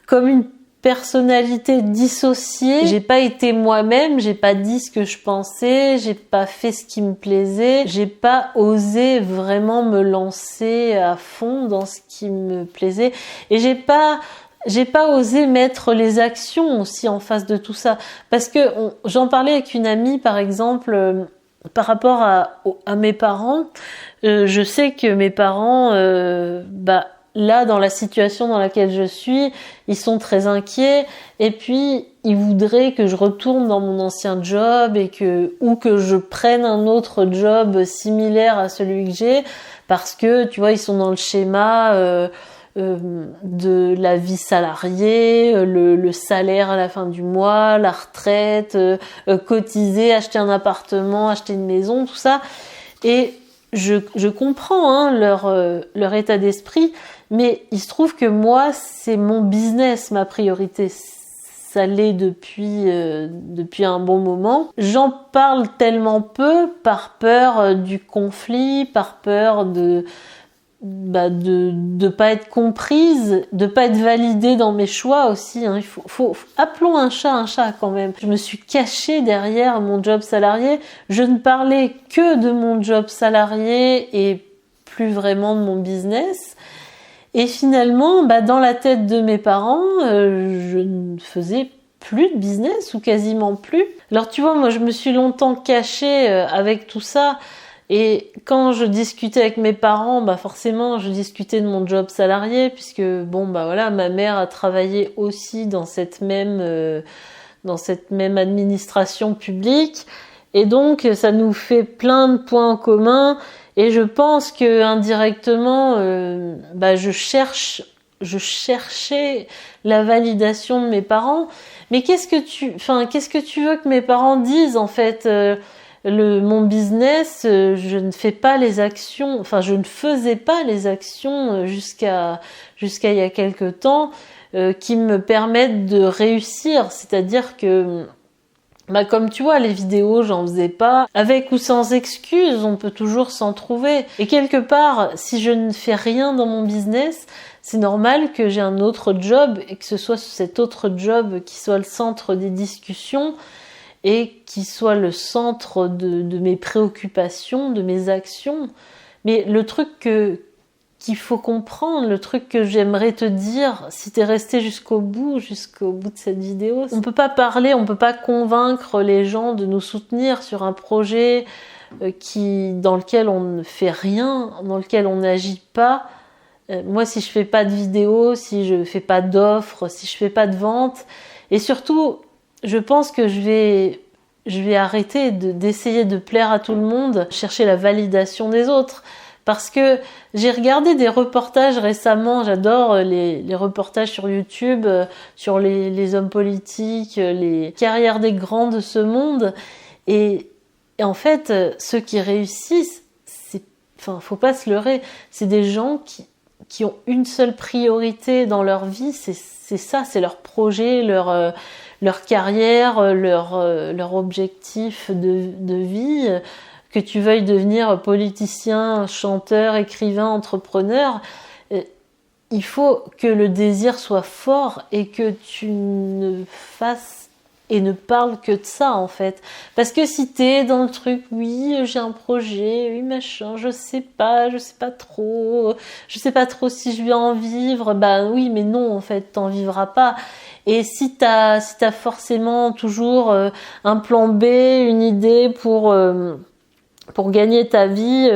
comme une personnalité dissociée. J'ai pas été moi-même, j'ai pas dit ce que je pensais, j'ai pas fait ce qui me plaisait, j'ai pas osé vraiment me lancer à fond dans ce qui me plaisait, et j'ai pas osé mettre les actions aussi en face de tout ça, parce que j'en parlais avec une amie par exemple par rapport à mes parents. Je sais que mes parents là, dans la situation dans laquelle je suis, ils sont très inquiets, et puis ils voudraient que je retourne dans mon ancien job ou que je prenne un autre job similaire à celui que j'ai, parce que tu vois, ils sont dans le schéma de la vie salariée, le salaire à la fin du mois, la retraite, cotiser, acheter un appartement, acheter une maison, tout ça. Et je comprends hein, leur état d'esprit, mais il se trouve que moi, c'est mon business, ma priorité. Ça l'est depuis un bon moment. J'en parle tellement peu par peur du conflit, par peur de pas être comprise, de pas être validée dans mes choix aussi, hein. Appelons un chat quand même. Je me suis cachée derrière mon job salarié. Je ne parlais que de mon job salarié et plus vraiment de mon business. Et finalement, dans la tête de mes parents, je ne faisais plus de business ou quasiment plus. Alors tu vois, moi je me suis longtemps cachée avec tout ça. Et quand je discutais avec mes parents, forcément, je discutais de mon job salarié, puisque ma mère a travaillé aussi dans cette même administration publique, et donc ça nous fait plein de points en commun. Et je pense que indirectement, je cherchais la validation de mes parents, mais qu'est-ce que tu veux que mes parents disent en fait? Mon business, je ne fais pas les actions, enfin je ne faisais pas les actions jusqu'à il y a quelque temps qui me permettent de réussir. C'est-à-dire que comme tu vois, les vidéos, j'en faisais pas. Avec ou sans excuse, on peut toujours s'en trouver. Et quelque part, si je ne fais rien dans mon business, c'est normal que j'ai un autre job et que ce soit cet autre job qui soit le centre des discussions et qui soit le centre de mes préoccupations, de mes actions. Mais le truc qu'il faut comprendre, le truc que j'aimerais te dire, si t'es resté jusqu'au bout de cette vidéo, on peut pas parler, on peut pas convaincre les gens de nous soutenir sur un projet dans lequel on ne fait rien, dans lequel on n'agit pas. Moi, si je fais pas de vidéos, si je fais pas d'offres, si je fais pas de vente, et surtout, je pense que je vais arrêter d'essayer de plaire à tout le monde, chercher la validation des autres. Parce que j'ai regardé des reportages récemment, j'adore les reportages sur YouTube, sur les hommes politiques, les carrières des grands de ce monde. Et en fait, ceux qui réussissent, faut pas se leurrer, c'est des gens qui ont une seule priorité dans leur vie, c'est ça, c'est leur projet, leur carrière, leur objectif de vie. Que tu veuilles devenir politicien, chanteur, écrivain, entrepreneur, il faut que le désir soit fort et que tu ne fasses et ne parles que de ça en fait. Parce que si t'es dans le truc, oui, j'ai un projet, oui, machin, je sais pas trop si je vais en vivre, oui, mais non, en fait, t'en vivras pas. Et si t'as forcément toujours un plan B, une idée pour gagner ta vie,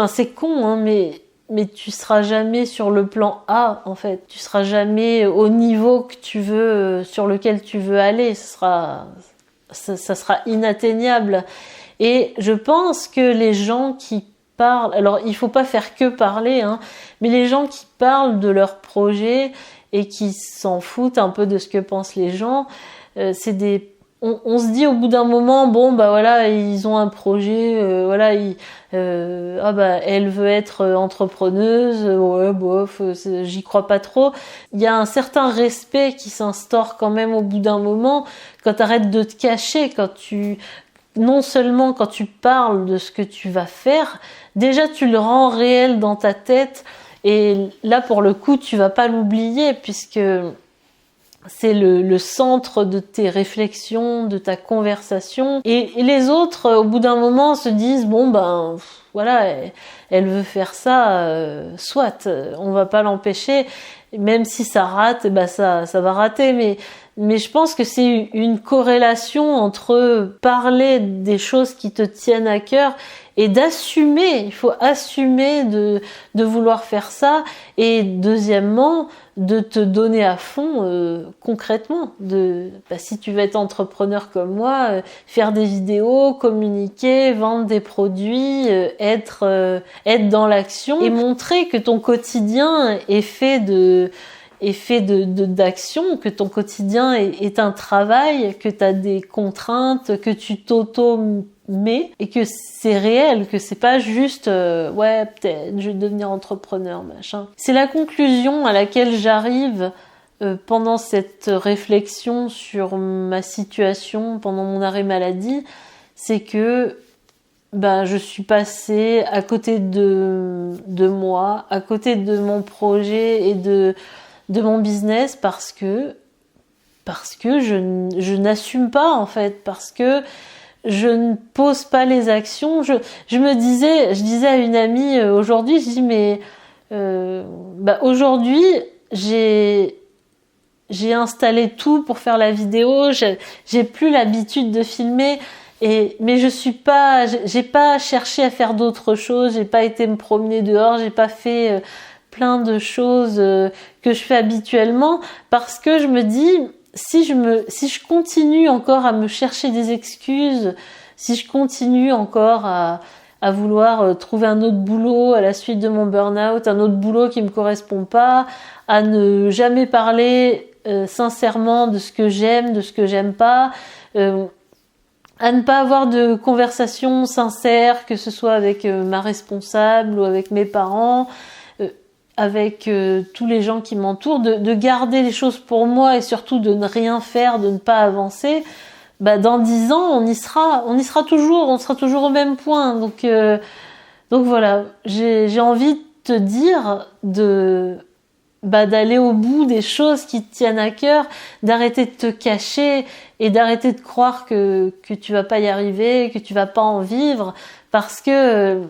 c'est con, hein, mais tu seras jamais sur le plan A, en fait. Tu seras jamais au niveau que tu veux, sur lequel tu veux aller. Ça sera inatteignable. Et je pense que les gens qui parlent, alors il faut pas faire que parler, hein, mais les gens qui parlent de leur projet et qui s'en foutent un peu de ce que pensent les gens, on se dit au bout d'un moment, voilà, ils ont un projet, elle veut être entrepreneuse, ouais, bof, j'y crois pas trop. Il y a un certain respect qui s'instaure quand même au bout d'un moment, quand t'arrêtes de te cacher, non seulement quand tu parles de ce que tu vas faire, déjà tu le rends réel dans ta tête, et là pour le coup tu vas pas l'oublier, puisque c'est le centre de tes réflexions, de ta conversation. Et les autres, au bout d'un moment, se disent, voilà, elle veut faire ça, soit, on va pas l'empêcher. Même si ça rate, ça va rater. Mais je pense que c'est une corrélation entre parler des choses qui te tiennent à cœur et d'assumer. Il faut assumer de vouloir faire ça. Et deuxièmement, de te donner à fond concrètement. Si tu veux être entrepreneur comme moi, faire des vidéos, communiquer, vendre des produits, être dans l'action et montrer que ton quotidien est fait d'action, que ton quotidien est un travail, que tu as des contraintes, que tu t'auto-mets et que c'est réel, que c'est pas juste peut-être je vais devenir entrepreneur, machin. C'est la conclusion à laquelle j'arrive pendant cette réflexion sur ma situation pendant mon arrêt maladie, c'est que je suis passée à côté de moi, à côté de mon projet et de mon business parce que je n'assume pas en fait, parce que je ne pose pas les actions. Je disais à une amie aujourd'hui, je dis aujourd'hui j'ai installé tout pour faire la vidéo, j'ai plus l'habitude de filmer. Mais j'ai pas cherché à faire d'autres choses, j'ai pas été me promener dehors, j'ai pas fait plein de choses que je fais habituellement, parce que je me dis, si je continue encore à me chercher des excuses, si je continue encore à vouloir trouver un autre boulot à la suite de mon burn-out, un autre boulot qui me correspond pas, à ne jamais parler sincèrement de ce que j'aime, de ce que j'aime pas, à ne pas avoir de conversation sincère, que ce soit avec ma responsable ou avec mes parents, avec tous les gens qui m'entourent, de garder les choses pour moi et surtout de ne rien faire, de ne pas avancer. Dans 10 ans, on y sera toujours au même point. Donc voilà, j'ai envie de te dire d'aller au bout des choses qui te tiennent à cœur, d'arrêter de te cacher et d'arrêter de croire que tu vas pas y arriver, que tu vas pas en vivre, parce que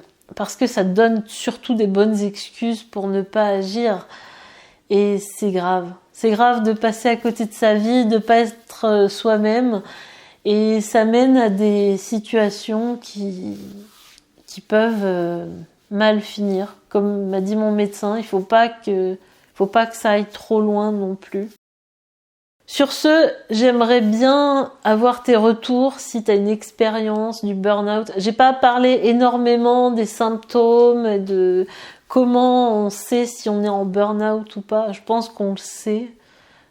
ça te donne surtout des bonnes excuses pour ne pas agir. Et c'est grave. C'est grave de passer à côté de sa vie, de pas être soi-même. Et ça mène à des situations qui peuvent mal finir. Comme m'a dit mon médecin, il faut pas que ça aille trop loin non plus. Sur ce, j'aimerais bien avoir tes retours si tu as une expérience du burn-out. J'ai pas parlé énormément des symptômes et de comment on sait si on est en burn-out ou pas. Je pense qu'on le sait.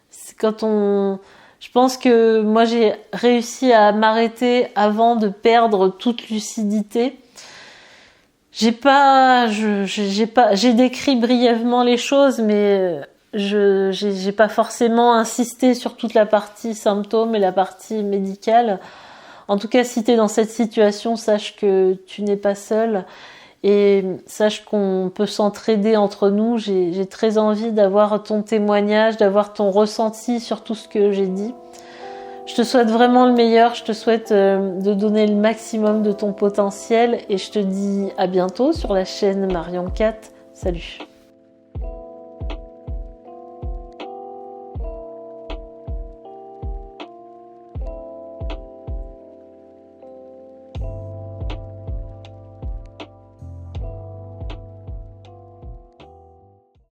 C'est je pense que moi j'ai réussi à m'arrêter avant de perdre toute lucidité. J'ai décrit brièvement les choses, mais j'ai pas forcément insisté sur toute la partie symptômes et la partie médicale. En tout cas, si t'es dans cette situation, sache que tu n'es pas seul et sache qu'on peut s'entraider entre nous. J'ai très envie d'avoir ton témoignage, d'avoir ton ressenti sur tout ce que j'ai dit. Je te souhaite vraiment le meilleur, je te souhaite de donner le maximum de ton potentiel et je te dis à bientôt sur la chaîne Marion Cat. Salut!